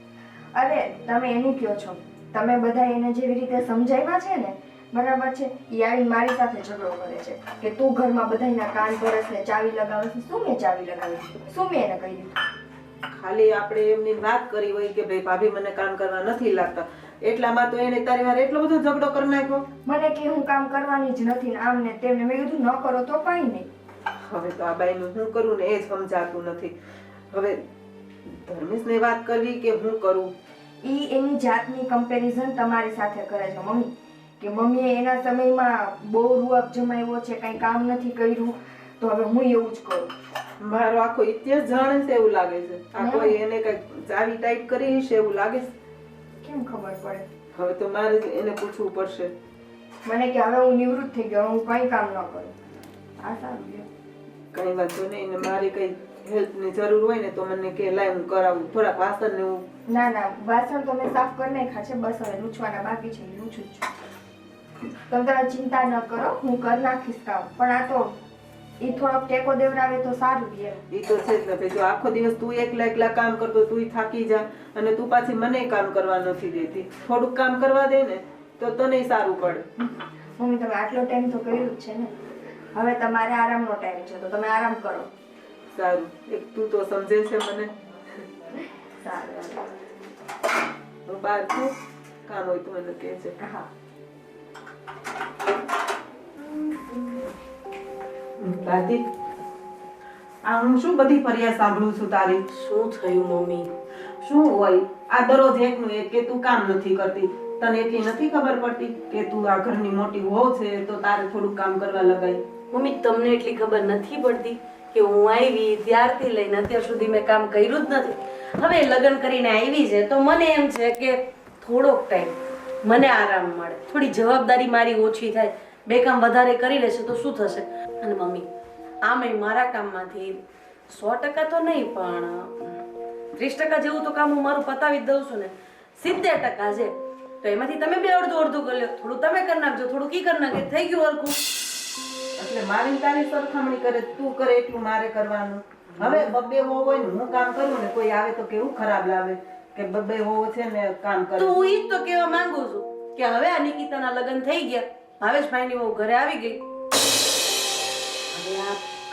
અરે તમે એનું કયો છો, તમે બધા એને જેવી રીતે સમજાવ્યા છે ને, બરાબર છે, એ આવી મારી સાથે ઝઘડો કરે છે કે તું ઘરમાં બધાયના કાન ભરસ ને ચાવી લગાવે છે. શું મેં ચાવી લગાવી? શું મેં એને કહી દીધું? ખાલી આપણે એમની વાત કરી હોય કે ભાઈ ભાભી મને કામ કરવા નથી લાગતા, એટલામાં તો એને તારી વાર એટલો બધો ઝઘડો કરી નાખ્યો. મને કે હું કામ કરવાની જ નથી ને આમ ને તેમને. મેં કીધું ન કરો તો કઈ નહીં. હવે તો આ બાઈનું હું કરું ને એ જ સમજાતું નથી. હવે ધર્મેશને વાત કરવી કે હું કરું? ઈ એની જાતની કમ્પેરિઝન તમારી સાથે કરે છે મમ્મી, કે મમ્મીએ એના સમયમાં બહુ રૂઅપ જમાવ્યો છે, કંઈ કામ નથી કર્યું, તો હવે હું એવું જ કરું. મારો આખો ઇતિહાસ જાણે છે એવું લાગે છે. આ કોઈ એને કઈ ચાવી ટાઈપ કરી છે એવું લાગે છે. કેમ ખબર પડે? હવે તો મારે જ એને પૂછવું પડશે. મને કે હવે હું નિવૃત્ત થઈ ગયો, હું કંઈ કામ ન કરું. આ સારું લ્યો. કઈ વાંધો નહીં, ને મારી કઈ હેલ્પ ની જરૂર હોય ને તો મને કે લાય હું કરાવું. થોડાક વાસણ ને હું. ના ના, વાસણ તો મેં સાફ કરી નાખ્યા છે, બસ હવે લૂછવાના બાકી છે, લૂછું જ છું. તમે ચિંતા ન કરો, હું કરી નાખીશ કામ. પણ આ તો એ થોડોક ટેકો દેવડાવે તો સારું રહે. ઈ તો છે જ ને ભાઈ, જો આખો દિવસ તું એકલા કામ કરતો, તું થાકી જા, અને તું પાછી મને કામ કરવા નથી દેતી. થોડુંક કામ કરવા દે ને તો તને સારું પડે. મમ્મી તમે આટલો ટાઈમ તો કર્યું જ છે ને, હવે તમારે આરામનો ટાઈમ છે, તો તમે આરામ કરો. સારું, એક તું તો સમજે છે મને. સારું. હું બહાર છું, કામ હોય તો મને કહેજે. હા. દાદી, આ હું શું બધી ફરિયાદ સાંભળું છું તારી? શું થયું મમ્મી? શું હોય આ દરરોજ એકનું એક કે તું કામ નથી કરતી? તને એટલી નથી ખબર પડતી કે તું આ ઘરની મોટી વહુ છે તો તારે થોડું કામ કરવા લગાય? મમ્મી તમને એટલી ખબર નથી પડતી કે હું આવી ત્યારથી લઈને અત્યાર સુધી મેં કામ કર્યું જ નથી. હવે લગ્ન કરીને આવી છે તો મને એમ છે કે થોડોક ટાઈમ મને આરામ મળે, થોડી જવાબદારી મારી ઓછી થાય, બે કામ વધારે કરી લેશે તો શું થશે. અને મમ્મી આમેય મારા કામમાંથી 100% તો નહીં પણ 30% જેવું તો કામ હું મારું પતાવી જ દઉં છું ને. 70% છે તો એમાંથી તમે બે અડધું અડધું કરી લો, થોડું તમે કરી નાખજો, થોડું કી કરી નાખે, થઈ ગયું હરખું. એટલે મારી તારી સરખામણી કરે, તું કરે એટલું મારે કરવાનું. હવે બબ્બે વહુ હોય ને હું કામ કરું ને કોઈ આવે તો કેવું ખરાબ લાગે કે બબ્બે વહુ છે ને કામ કરે. તો હું ઈ જ તો કહેવા માંગુ છું કે હવે આ નિકિતાના લગ્ન થઈ ગયા, ભાવેશભાઈની વહુ ઘરે આવી ગઈ, હવે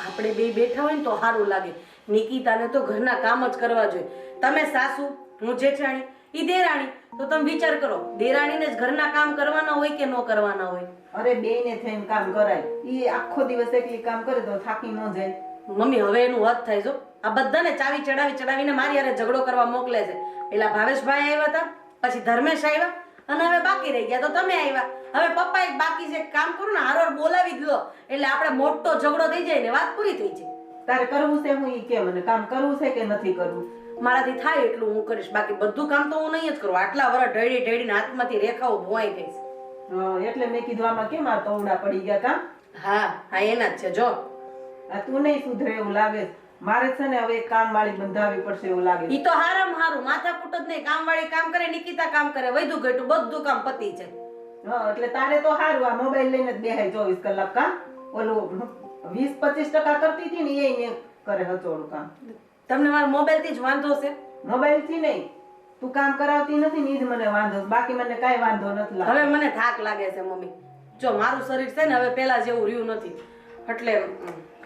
આપણે બે બેઠા હોય ને તો સારું લાગે. નિકિતાને તો ઘરના કામ જ કરવા જોઈએ. તમે સાસુ, હું જેઠાણી, ઈ દેરાણી, તો તમે વિચાર કરો દેરાણીને જ ઘરના કામ કરવાના હોય કે ન કરવાના હોય? અરે બેયને થઈને કામ કરાય. ઈ આખો દિવસ એકલી કામ કરે તો થાકી ન જાય. મમ્મી હવે એનું હદ થાય જો, આ બધાને ચાવી ચડાવીને મારી હારે ઝઘડો કરવા મોકલે છે. પેલા ભાવેશભાઈ આવ્યા હતા, પછી ધર્મેશ આવ્યા, અને હવે બાકી રહી ગયા તો તમે આવ્યા. હવે પપ્પા એક બાકી છે, કામ કરો ને, હારોર બોલાવી દો એટલે આપણે મોટો ઝઘડો થઈ જાય ને વાત પૂરી થઈ જાય. તારે કરવું છે હું ઈ કે મને કામ કરવું છે કે નથી કરવું? મારાથી થાય એટલું હું કરીશ, બાકી બધું કામ તો હું નહીં જ કરું. આટલા વર્ષ ઢળી હાથમાંથી રેખાઓ ભોવાઈ ગઈ છે. એટલે મેં કીધું આમાં કેમ આ તોડા પડી ગયા કામ? હા એના જ છે. જો આ તું નહીં સુધરે એવું લાગે છે. મારે છે ને હવે કામ વાળી બંધાવી પડશે એવું લાગે ઈ તો હારામ હારું માથાકૂટ જ નહીં. કામવાળી કામ કરે, નિકિતા કામ કરે, વૈધું ઘટ્યું બધું કામ પતી જાય. એટલે તારે તો સારું આ મોબાઈલ લઈને જ બેહાય 24 કલાક કામ. ઓલું 20-25% કરતી હતી ને એ કરે હચોડું કામ. તમને મારા મોબાઈલ થી જ વાંધો છે? મોબાઈલ થી નહીં, તું કામ કરાવતી નથી ને ઈ જ મને વાંધો છે. બાકી મને કાંઈ વાંધો નથી લાગતો. હવે મને થાક લાગે છે મમ્મી. જો મારું શરીર છે ને હવે પેલા જેવું રહ્યું નથી, એટલે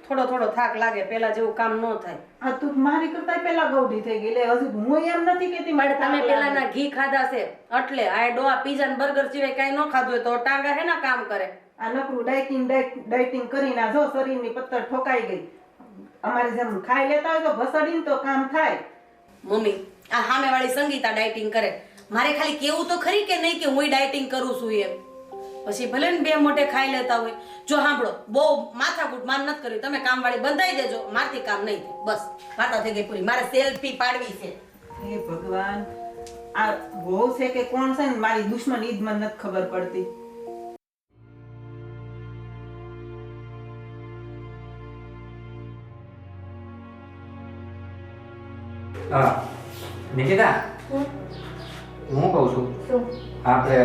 થોડો થાક લાગે. પેલા જેવું કામ ન થાય. આ તું મારી કરતા પેલા ગૌડી થઈ ગઈ. એટલે હજી હું એમ નથી કેતી મારે તમે પેલાના ઘી ખાધા છે એટલે આ ડોહા પીઝા ને બર્ગર સિવાય કઈ ન ખાધું હોય તો ટાંગા હે ના કામ કરે. આ નકરું ડાયટિંગ કરીને આ જો શરીરની પત્તર ઠોકાઈ ગઈ. અમારે જેમ ખાઈ લેતા હોય તો ભસડીને તો કામ થાય. મમ્મી આ સામેવાળી સંગીતા ડાયટિંગ કરે, મારે ખાલી કેવું તો ખરી કે નહીં કે હું ડાયટિંગ કરું છું એમ. પછી ભલે ને બે મોઢે ખાઈ લેતા હોય. જો સાંભળો, બહુ માથાકૂટ માન નથી કરી. તમે કામવાળી બંધાઈ દેજો, મારથી કામ નહીં થાય. બસ વાર્તા થઈ ગઈ પૂરી. મારે સેલ્ફી પાડવી છે. હે ભગવાન, આ બહુ છે કે કોણ છે ને મારી દુશ્મન ઈ જ મને નથી ખબર પડતી. નિકિતા, હું કહું છું, શું? આપણે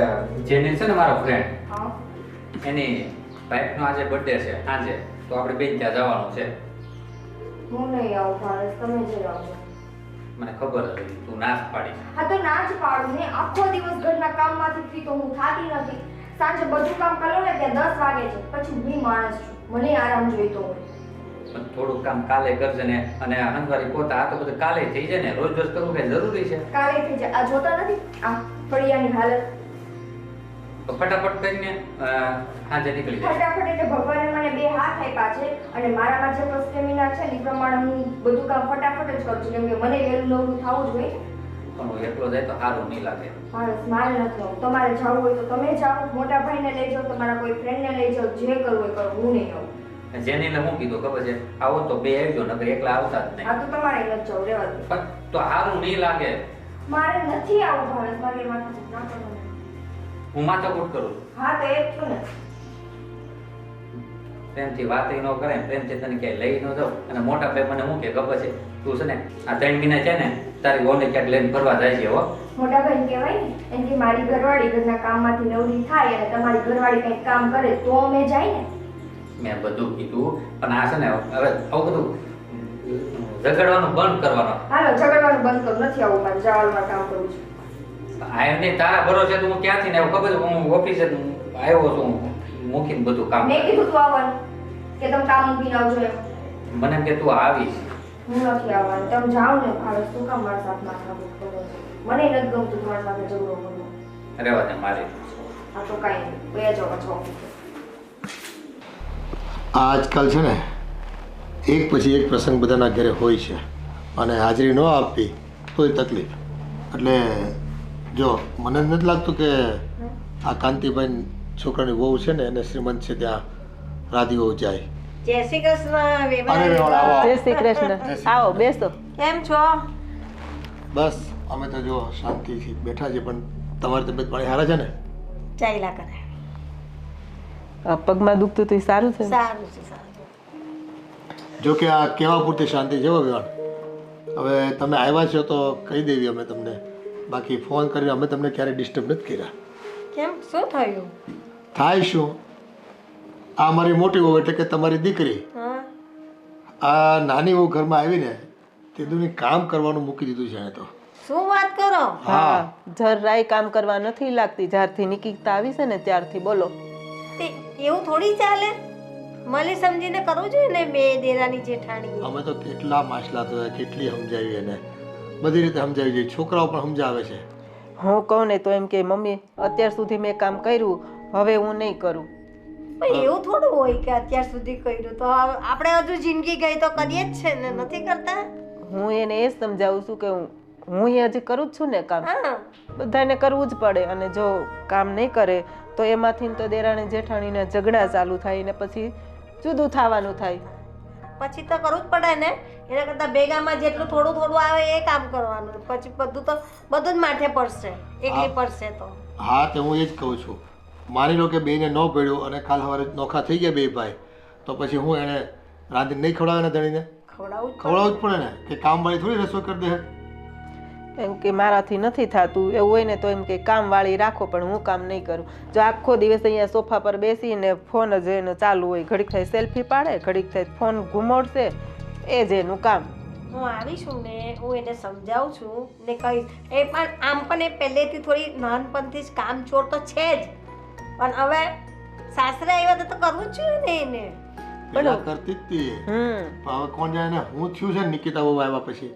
જેની છે ને મારો ફ્રેન્ડ, હા એની વાઈફનો આજે બર્થડે છે સાંજે, તો આપણે બેન ત્યાં જવાનું છે. હું નહીં આવું ભાવેશ, તમે જઈ આવજો. મને ખબર હતી તું નાશ પાડી. હા તો ના જ પાડું ને. આખો દિવસ ઘરના કામમાંથી ફ્રી તો હું થાતી નથી. સાંજે બધું કામ કરો ને ત્યાં 10 વાગે છે. પછી હું માણસ છું, મને આરામ જોઈતો હોય. પણ થોડુંક કામ કાલે કરજે ને, અને હંજવારી પોતા આ તો બધું કાલે થઈ જાય ને. રોજ કરવું કઈ જરૂરી છે? કાલે થઈ જાય. આ જોતા નથી આ ફળિયાની હાલત? તો ફટાફટ કરીને સાંજે નીકળી જાય. ફટાફટ એટલે ભગવાને મને 2 હાથ આપ્યા છે અને મારામાં જે સ્ટેમિના છે ને એ પ્રમાણે હું બધું કામ ફટાફટ જ કરું છું, કેમ કે મને વહેલું નવરું થવું જોઈએ. પણ હું એકલો જાય તો સારું નહીં લાગે. મારે નથી આવું. તમારે જવું હોય તો તમે જાઓ, મોટા ભાઈને લઈ જાઓ, તમારા કોઈ ફ્રેન્ડને લઈ જાઓ, જે કરવું હોય કરો. હું નહીં આવું. જેની એટલે હું કીધું ખબર છે, આવો તો બે આવજો, નકર એકલા આવતા જ નહીં. આ તો તમારે નથી જવું, રહેવા દો. પણ તો સારું નહીં લાગે. મારે નથી આવું ભારત. મારે માથું ના કરવાનું. હું માથાકૂટ કરું છું. હા તો એ જ છું ને. પ્રેમથી વાત ન કરે, પ્રેમથી તને ક્યાંય લઈ ન જાઉં. અને મોટા ભાઈ મને શું કે ખબર છે, તું છે ને આ 3 મહિના છે ને તારી વહુને ક્યાંક લઈને ફરવા જાય છે. હો, મોટા ભાઈ કહેવાય ને, એનથી મારી ઘરવાળી ઘરના કામમાંથી નવરી થાય અને તમારી ઘરવાળી કંઈક કામ કરે તો અમે જાય ને. મેં બધું કીધું, પણ આ છે ને હવે આવું બધું ઝઘડવાનું બંધ કરવાનું. હાલો ઝઘડવાનું બંધ કરો. નથી આવું. મારે જવાનું કામ કરું છું. આ એમ નહીં, તારા ભરોસે તો હું ક્યાંથી ને ખબર છે, હું ઓફિસે આવ્યો છું મૂકીને બધું કામ. મેં કીધું તું આવવાનું કે તમે કામ મૂકીને આવજો એમ. મને એમ કે તું આવીશ. હું નથી આવવાનું. તમે જાઓ ને ભાવેશ. શું કામ મારા સાથે માથાકૂટ કરો છો? મને નથી ગમતું તમારી સાથે ઝઘડો કરવો. રહેવા દે મારી. આ તો કાંઈ નહીં. બે જાઓ પાછો ઓફિસે. આજકાલ છે ને એક પછી એક પ્રસંગ બધાના ઘરે હોય છે અને હાજરી ન આપવી તોય તકલીફ. એટલે જો મને નથી લાગતું કે આ કાંતિભાઈ છોકરાની વહુ છે ને એને શ્રીમંત છે ત્યાં રાધી જાય. જય શ્રી કૃષ્ણ. અરે વેવાણ, આવો. જય શ્રી કૃષ્ણ. આવો બેસો. કેમ છો? બસ અમે તો જો શાંતિથી બેઠા છીએ, પણ તમારી તબિયત પાણી સારા છે ને? ચાલ્યા કરે. આ પગમાં દુખતું હતું એ સારું છે? સારું છે, સારું. જો કે આ કહેવા પૂરતી શાંતિ છે. વેવાણ, હવે તમે આવ્યા છો તો કહી દેવી અમે તમને. બાકી ફોન કરીને અમે તમને ક્યારેય ડિસ્ટર્બ નથી કર્યા. કેમ, શું થયું? થાય શું, આ મારી મોટી વહુ એટલે કે તમારી દીકરી, હા, આ નાની વહુ ઘરમાં આવીને તેનું કામ કરવાનું મૂકી દીધું છે. તો શું વાત કરો? હા, જરાય કામ કરવા નથી લાગતી. જ્યારથી નિકિતા આવી છે ને ત્યારથી. બોલો, એવું થોડી ચાલે. મળી સમજીને કરવું જોઈએ ને બે દેરાની જેઠાણી. અમે તો કેટલા માછલા થયા, કેટલી સમજાવી એને, બધી રીતે સમજાવી જોઈએ. છોકરાઓ પણ સમજાવે છે. હું કહું ને તો એમ કે મમ્મી અત્યાર સુધી મેં કામ કર્યું, હવે હું નહીં કરું. પણ એવું થોડું હોય કે અત્યાર સુધી કર્યું તો આપણે હજુ જિંદગી ગઈ તો કરીએ જ છે ને, નથી કરતા? હું એને એ જ સમજાવું છું કે હું હજી કરું જ છું ને કામ, હા, બધાને કરવું જ પડે. અને જો કામ નહીં કરે તો એમાંથી તો દેરાણી જેઠાણીના ઝઘડા ચાલુ થાય ને પછી જુદું થવાનું થાય. પછી તો કરવું જ પડે ને. એના કરતાં ભેગામાં જેટલું થોડું થોડું આવે એ કામ કરવાનું, પછી બધું જ માથે પડશે, એકલી પડશે તો. હા તો હું એ જ કહું છું. માની લો કે બેને ન પડ્યું અને કાલ સવારે નોખા થઈ ગયા બે ભાઈ, તો પછી હું એને રાંધીને નહીં ખવડાવે ને ધણીને? ખવડાવવું જ પડે ને, કે કામવાળી થોડી રસોઈ કરી દે. એમ કે મારાથી નથી થતું એવું હોય ને તો એમ કે કામવાળી રાખો, પણ હું કામ નહીં કરું. જો આખો દિવસ અહીંયા સોફા પર બેસીને ફોન જ એનો ચાલુ હોય, ઘડીક થાય સેલ્ફી પાડે, ઘડીક થાય ફોન ઘુમાડશે, એ જ એનું કામ. હું આવીશું ને હું એને સમજાવું છું ને કહીશ. એ પણ આમ પણ એ પહેલેથી થોડી નાનપણથી જ કામચોર તો છે જ, પણ હવે સાસરે આવ્યા તો કરવું જ જોઈએ ને એને. પેલા કરતી જ હતી એ. પણ હવે કોણ જાણે એને હું થયું છે ને નિકિતા બહુ આવ્યા પછી,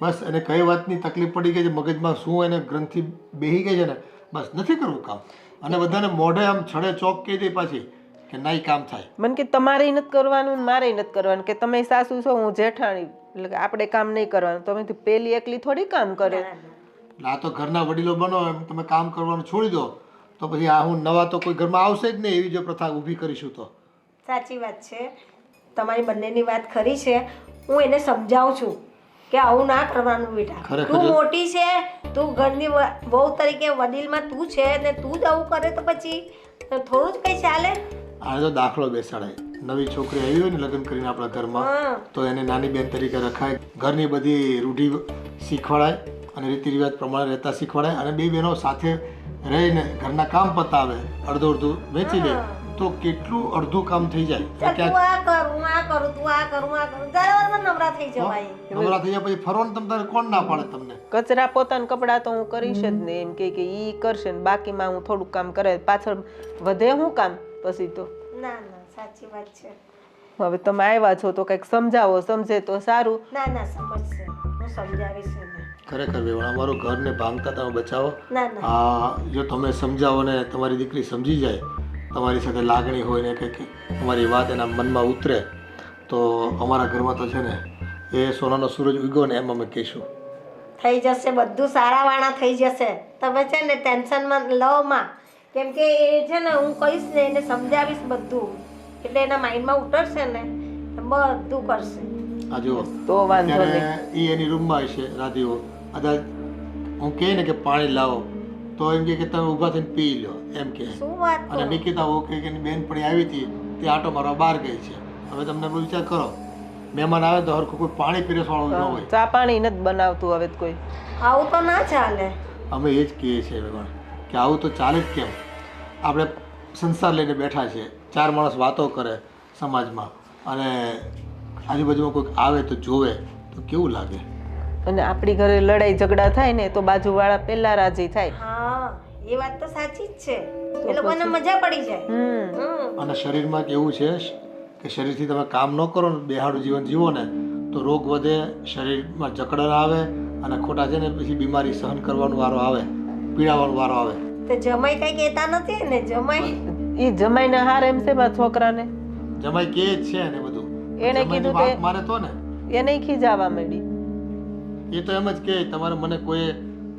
બસ એને કઈ વાતની તકલીફ પડી ગઈ છે, મગજમાં શું એને ગ્રંથિ બેહી ગઈ છે ને, બસ નથી કરવું કામ. અને બધાને મોઢે આમ છડે ચોક કહી દે પાછી કે નહીં કામ થાય. મને કે તમારે નથી કરવાનું ને મારે નથી કરવાનું, કે તમે સાસુ છો હું જેઠાણી, એટલે કે આપણે કામ નહીં કરવાનું. તમે તો પેલી એકલી થોડી કામ કરે. આ તો ઘરના વડીલો બનો એમ તમે કામ કરવાનું છોડી દો તો પછી આ હું નવા તો કોઈ ઘરમાં આવશે જ નહીં. એવી જો પ્રથા ઊભી કરીશું તો. સાચી વાત છે, તમારી બંનેની વાત ખરી છે. હું એને સમજાવું છું કે આવું ના કરવાનું બેટા. તું મોટી છે, તું ઘરની વહુ તરીકે વડીલમાં તું છે ને તું જ આવું કરે તો પછી થોડું જ કઈ ચાલે. આને તો દાખલો બેસાડાય. નવી છોકરી આવી હોય ને લગ્ન કરીને આપણા ઘરમાં, તો એને નાની બેન તરીકે રખાય, ઘરની બધી રૂઢિ શીખવાડાય અને રીતિ રિવાજ પ્રમાણે રહેતા શીખવાડાય, અને બે બહેનો સાથે રહીને ઘરના કામ પતાવે, અડધું અડધું વેચી દે તો કેટલું અડધું કામ થઈ જાય. તું આ કર, હું આ કરું, તું આ કર, હું આ કરું, જરા નવરા થઈ જવાય. નવરા થઈ જાય પછી ફરવાનું તમ તારે કોણ ના પાડે તમને? કચરા પોતાના કપડાં તો હું કરીશ જ ને, એમ કે ઈ કરશે ને બાકીમાં હું થોડુંક કામ કરે, પાછળ વધે હું કામ પછી તો. ના ના, સાચી વાત છે. હવે તમે આવ્યા છો તો કંઈક સમજાવો, સમજે તો સારું. ના ના, સમજશે, હું સમજાવીશ એને. ખરેખર વેવણ અમારું ઘરને ભાંગતા તમે બચાવો. ના ના, આ જો તમે સમજાવો ને તમારી દીકરી સમજી જાય, તમારી સાથે લાગણી હોય ને કંઈક તમારી વાત એના મનમાં ઉતરે, તો અમારા ઘરમાં તો છે ને એ સોનાનો સૂરજ ઉગ્યો ને એમ અમે કહીશું. થઈ જશે બધું, સારા વાળા થઈ જશે. તમે છે ને ટેન્શનમાં લવમાં, કેમ કે એ છે ને હું કહીશ ને એને સમજાવીશ બધું, એટલે એના માઇન્ડમાં ઉતરશે ને બધું કરશે. આ જુઓ તો વાંધો નહીં. ત્યારે એ એની રૂમમાં હશે રાધીઓ, કદાચ હું કહે ને કે પાણી લાવો તો એમ કે તમે ઊભા થઈને પી લો એમ કે. શું વાત અને કરો? નિકિતા કે એની બેનપણી આવી હતી તે આટો મારવા બહાર ગઈ છે. હવે તમને બધું વિચાર કરો, મહેમાન આવે તો હરખું કોઈ પાણી પીરસવાળું ન હોય. ચા પાણી નથી બનાવતું હવે કોઈ. આવું તો ના ચાલે. અમે એ જ કહીએ છીએ વેવણ કે આવું તો ચાલે જ કેમ? આપણે સંસાર લઈને બેઠા છીએ, ચાર માણસ વાતો કરે સમાજમાં, અને આજુબાજુમાં કોઈક આવે તો જોવે તો કેવું લાગે? અને આપણી ઘરે લડાઈ ઝઘડા થાય ને તો બાજુવાળા પહેલા રાજી થાય. હા, એ વાત તો સાચી જ છે. એ લોકોને મજા પડી જાય. અને શરીરમાં કેવું છે કે શરીરથી તમે કામ ન કરો ને, બેહાડું જીવન જીવો ને તો રોગ વધે, શરીરમાં જકડન આવે અને ખોટા છે ને પછી બીમારી સહન કરવાનો વારો આવે, પીડાવાનો વારો આવે. તો જમાઈ કઈ કહેતા નથી ને? જમાઈ ઈ જમાઈને હાર એમ છે મારા છોકરાને. જમાઈ કે જ છે ને બધું. એને કીધું તે મારે તો ને એને ખીજાવા માંડી. એ તો એમ જ કે તમારે મને કોઈ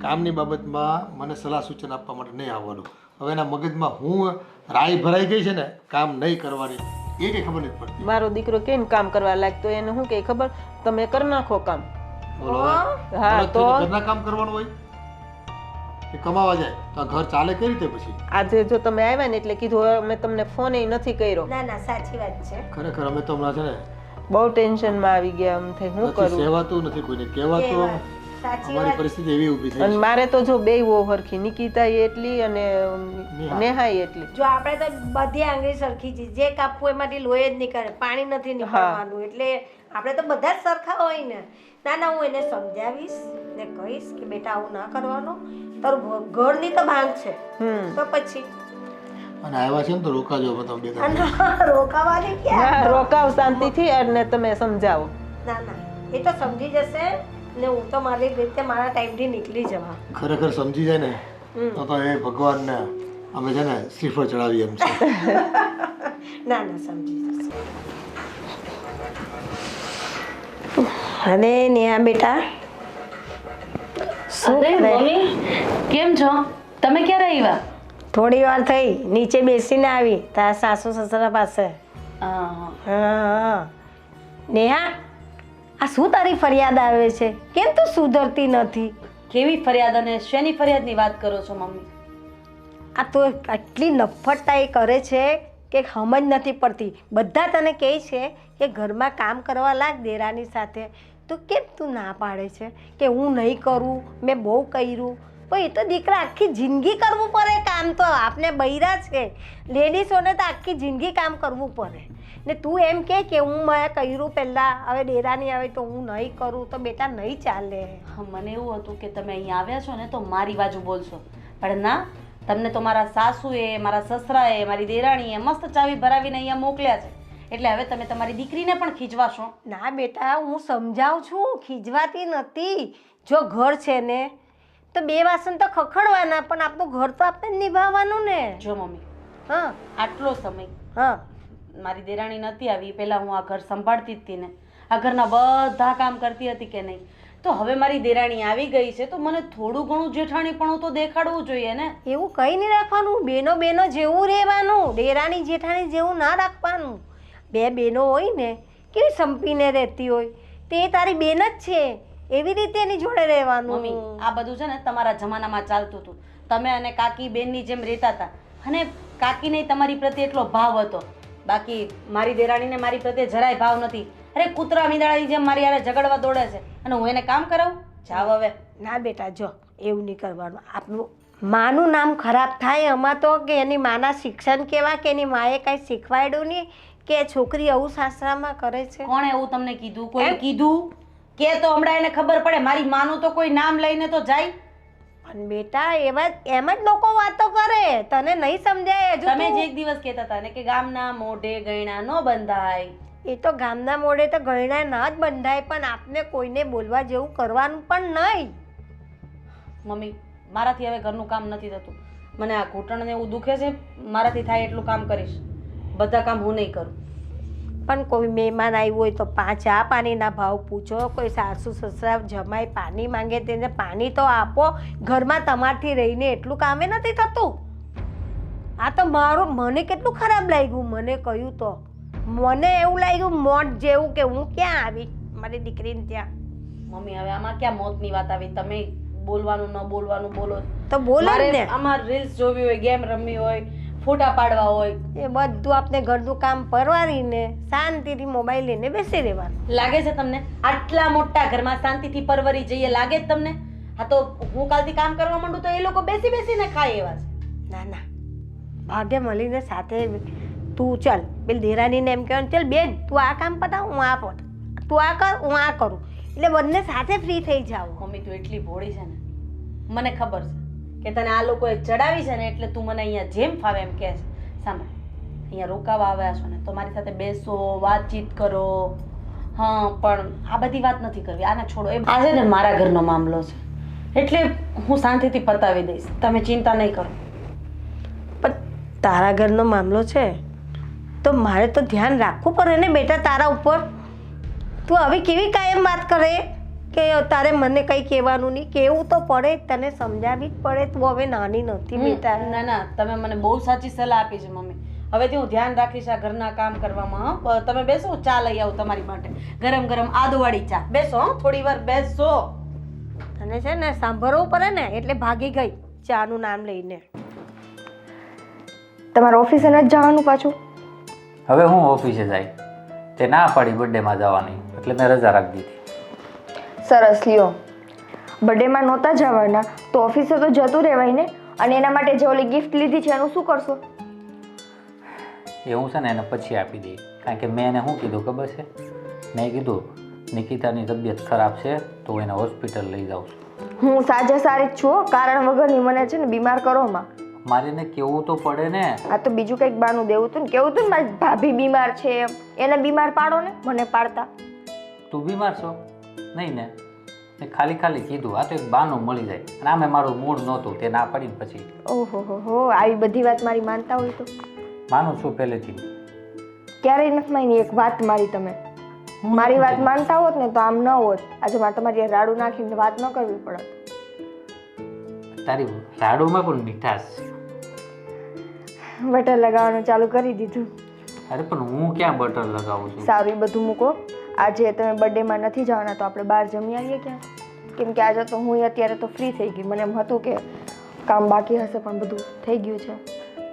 કામની બાબતમાં મને સલાહ સૂચન આપવા માટે નહીં આવવાનું. હવે એના મગજમાં હું રાઈ ભરાઈ ગઈ છે ને કામ નહીં કરવાની, એ કંઈ ખબર નથી પડતી. મારો દીકરો કેમ કામ કરવા લાગતો એને શું કે ખબર, તમે કરી નાખો કામ. બોલો હા તો ઘરના કામ કરવાનું હોય કે કમાવા જાય તો આ ઘર ચાલે કઈ રીતે પછી? આજે જો તમે આવ્યા ને એટલે કીધું હવે અમે તમને ફોન નથી કર્યો. ના ના, સાચી વાત છે. ખરેખર અમે તો હમણાં છે ને બહુ ટેન્શનમાં આવી ગયા. આમ થઈ હું નથી કરું. સહેવાતું નથી કોઈને કહેવાતું. સાચી અમારી વાત. પરિસ્થિતિ એવી ઊભી થઈ અને છે. મારે તો જો બેય બહુ હરખી, નિકિતા એટલી અને નેહાય એટલી. જો આપણે તો બધી આંગળી સરખી છે, જે કાપવું એમાંથી લોહી જ નીકળે, પાણી નથી નીકળવાનું, એટલે આપણે તો બધા જ સરખા હોય ને. ના ના, હું એને સમજાવીશ ને કહીશ કે બેટા આવું ના કરવાનું, તારું ઘરની તો ભાંગ છે. તો પછી અને આવ્યા છે ને તો રોકાજો અમે તમે બે ત્રણ. રોકાવાની ક્યાં? રોકાવ શાંતિથી અને તમે સમજાવો. ના ના, એ તો સમજી જશે ને હું તો મારી રીતે મારા ટાઈમથી નીકળી જવા. ખરેખર સમજી જાય ને તો એ ભગવાનને અમે છે ને શ્રીફળ ચડાવીએ એમ છે. ના ના સમજી જશે. અરે નેહા બેટા શું અરે કરે? મમ્મી કેમ છો? તમે ક્યારે આવ્યા? થોડી વાર થઈ, નીચે બેસીને આવી તારા સાસુ સસરા પાસે. હા. હા નેહા, આ શું તારી ફરિયાદ આવે છે? કેમ તું સુધરતી નથી? કેવી ફરિયાદ અને શેની ફરિયાદની વાત કરો છો મમ્મી? આ તો આટલી નફ્ફટાઈ કરે છે કે સમજ નથી પડતી. બધા તને કહે છે કે ઘરમાં કામ કરવા લાગ દેરાની સાથે, તો કેમ તું ના પાડે છે કે હું નહીં કરું, મેં બહુ કર્યું? પણ એ તો દીકરા આખી જિંદગી કરવું પડે કામ. તો આપને બૈરા છે, લેડીઝોને તો આખી જિંદગી કામ કરવું પડે ને તું એમ કે હું મેં કર્યું પહેલાં, હવે દેરાની આવે તો હું નહીં કરું, તો બેટા નહીં ચાલે. મને એવું હતું કે તમે અહીંયા આવ્યા છો ને તો મારી બાજુ બોલશો, પણ ના, તમને તો મારા સાસુએ, મારા સસરાએ, મારી દેરાણીએ મસ્ત ચાવી ભરાવીને અહીંયા મોકલ્યા છે, એટલે હવે તમે તમારી દીકરીને પણ ખીજવાશો. ના બેટા, હું સમજાવું છું, ખીજવાતી નથી. જો ઘર છે ને તો બે વાસણ તો ખખડવાના, પણ આપણું ઘર તો આપણે જ નિભાવવાનું ને. જો મમ્મી, હા આટલો સમય હા મારી દેરાણી નથી આવી, પહેલાં હું આ ઘર સંભાળતી જ હતી ને, આ ઘરના બધા કામ કરતી હતી કે નહીં, તો હવે મારી દેરાણી આવી ગઈ છે તો મને થોડું ઘણું જેઠાણીપણું તો દેખાડવું જોઈએ ને. એવું કંઈ નહીં રાખવાનું, બેનો બેનો જેવું રહેવાનું, દેરાણી જેઠાણી જેવું ના રાખવાનું. બે બેનો હોય ને કેવી સંપીને રહેતી હોય, તે તારી બેન જ છે, એવી રીતે એની જોડે રહેવાનું. મમ્મી, આ બધું છે ને તમારા જમાનામાં ચાલતું હતું. તમે અને કાકી બેનની જેમ રહેતા હતા, અને કાકીને તમારી પ્રત્યે એટલો ભાવ હતો, બાકી મારી દેરાણીને મારી પ્રત્યે જરાય ભાવ નથી. અરે કૂતરા મીંડાળાની જેમ મારી યારે ઝઘડવા દોડે છે, અને હું એને કામ કરાવું? જાવ હવે. ના બેટા, જો એવું નહીં કરવાનું. આપણું માનું નામ ખરાબ થાય એમાં તો, કે એની માના શિક્ષણ કેવા, કે એની માએ કાંઈ શીખવાડ્યું નહીં, કે છોકરી આવું સાસરામાં કરે છે. કોણે એવું તમને કીધું? કોઈ કીધું કે તો હમણાં એને ખબર પડે. મારી માનું તો કોઈ નામ લઈને તો જાય. પણ બેટા એમ જ લોકો વાતો કરે, તને નહીં સમજાય હજુ. તમે જ એક દિવસ કહેતા હતા ને કે ગામના મોઢે ગયણા ન બંધાય. એ તો ગામના મોઢે તો ગયણા ના જ બંધાય, પણ આપને કોઈને બોલવા જેવું કરવાનું પણ નહીં. મમ્મી, મારાથી હવે ઘરનું કામ નથી થતું. મને આ ઘૂંટણને એવું દુખે છે, મારાથી થાય એટલું કામ કરીશ, બધા કામ હું નહીં કરું. પણ કોઈ મહેમાન આવ્યું હોય તો ચા પાણીના ભાવ પૂછો, કોઈ સાસુ સસરા જમાઈ પાણી માંગે તેને પાણી તો આપો. ઘરમાં તમારથી રહીને એટલું કામે નથી થતું. આ તો મને કેટલું ખરાબ લાગ્યું. મને કહ્યું તો મને એવું લાગ્યું મોત જેવું, કે હું ક્યાં આવી મારી દીકરીને ત્યાં. મમ્મી, હવે આમાં ક્યાં મોતની વાત આવી? તમે બોલવાનું ન બોલવાનું બોલો તો બોલે જ ને. આમાં રીલ્સ જોવી હોય, ગેમ રમવી હોય, ફોટા પાડવા હોય, એ બધું આપણે ઘરનું કામ પરવારીને શાંતિથી મોબાઈલ લઈને બેસી રહેવાનું. લાગે છે તમને આટલા મોટા ઘરમાં શાંતિથી પરવરી જઈએ? લાગે જ તમને? હા, તો હું કાલથી કામ કરવા માંડું તો એ લોકો બેસી બેસીને ખાય એવા છે. ના ના, ભાગ્ય મળીને સાથે તું ચાલ, પેલી દેરાનીને એમ કહેવાનું, ચાલ બેન તું આ કામ પતાવ, હું આ પત, તું આ કર, હું આ કરું, એટલે બંને સાથે ફ્રી થઈ જાવ. મમ્મી, તું એટલી ભોળી છે ને, મને ખબર છે કે તને આ લોકોએ ચડાવી છે ને, એટલે તું મને અહીંયા જેમ ફાવે એમ કહે છે. સાંભળ, અહીંયા રોકાવા આવ્યા છો ને તો મારી સાથે બેસો, વાતચીત કરો. હા, પણ આ બધી વાત નથી કરવી, આને છોડો. એ આજે ને મારા ઘરનો મામલો છે, એટલે હું શાંતિથી પતાવી દઈશ, તમે ચિંતા નહીં કરો. પણ તારા ઘરનો મામલો છે તો મારે તો ધ્યાન રાખવું પડે ને બેટા તારા ઉપર. તું હવે કેવી કાયમ વાત કરે કે તારે મને કંઈ કહેવાનું નહીં? કહેવું તો પડે, તને સમજાવવી જ પડે. તું હવે નાની નથી બેટા. ના ના, તમે મને બહુ સાચી સલાહ આપી છે મમ્મી. હવેથી હું ધ્યાન રાખીશ આ ઘરના કામ કરવામાં. હા, તમે બેસો, ચા લઈ આવું તમારી માટે, ગરમ ગરમ આદુવાળી ચા. બેસો, થોડી વાર બેસો. તને છે ને સાંભળવું પડે ને, એટલે ભાગી ગઈ ચાનું નામ લઈને. તમારે ઓફિસે નથી જવાનું પાછું? હવે હું ઓફિસે જાય, તે ના પાડી બર્થડેમાં જવાની, એટલે મેં રજા રાખી દીધી. સરસ લ્યો, બર્થડેમાં નહોતા જવાના તો ઓફિસે તો જતું રહેવાય ને. અને એના માટે જે ઓલી ગિફ્ટ લીધી છે એનું શું કરશો? એ હું છે ને એને પછી આપી દઈ, કારણ કે મેં એને શું કીધું ખબર છે? મેં કીધું નિકિતાની તબિયત ખરાબ છે તો હું એને હોસ્પિટલ લઈ જાઉં છું. હું સાજે સારી જ છું, કારણ વગરની મને છે ને બીમાર કરોમાં. મારે એને કેવું તો પડે ને. આ તો બીજું કંઈક બાનું દેવું હતું ને, કેવું હતું ને મારી ભાભી બીમાર છે એમ. એને બીમાર પાડો ને, મને પાડતા. તું બીમાર છો? નહીં ને? મેં ખાલી ખાલી કીધું, આ તો એક બાનું મળી જાય. અને આમે મારું મૂડ નહોતું, તે ના પાડીને પછી. ઓહો હો, આવી બધી વાત મારી માનતા હોય તો? માનું છું પહેલેથી. ક્યારેય નથી માની એક વાત મારી તમે મારી વાત માનતા હોત ને તો આમ ન હોત આજે મારે તમારી હારે રાડું નાખીને વાત ન કરવી પડત તારી રાડુમાં પણ મીઠાશ છે. બટર લગાવવાનું ચાલુ કરી દીધું અરે પણ હું ક્યાં બટર લગાવું છું? સારું એ બધું મૂકો આજે તમે બર્થડેમાં નથી જવાના તો આપણે બહાર જમી આવીએ ક્યાં કેમ કે આજે તો હું અત્યારે તો ફ્રી થઈ ગઈ મને એમ હતું કે કામ બાકી હશે પણ બધું થઈ ગયું છે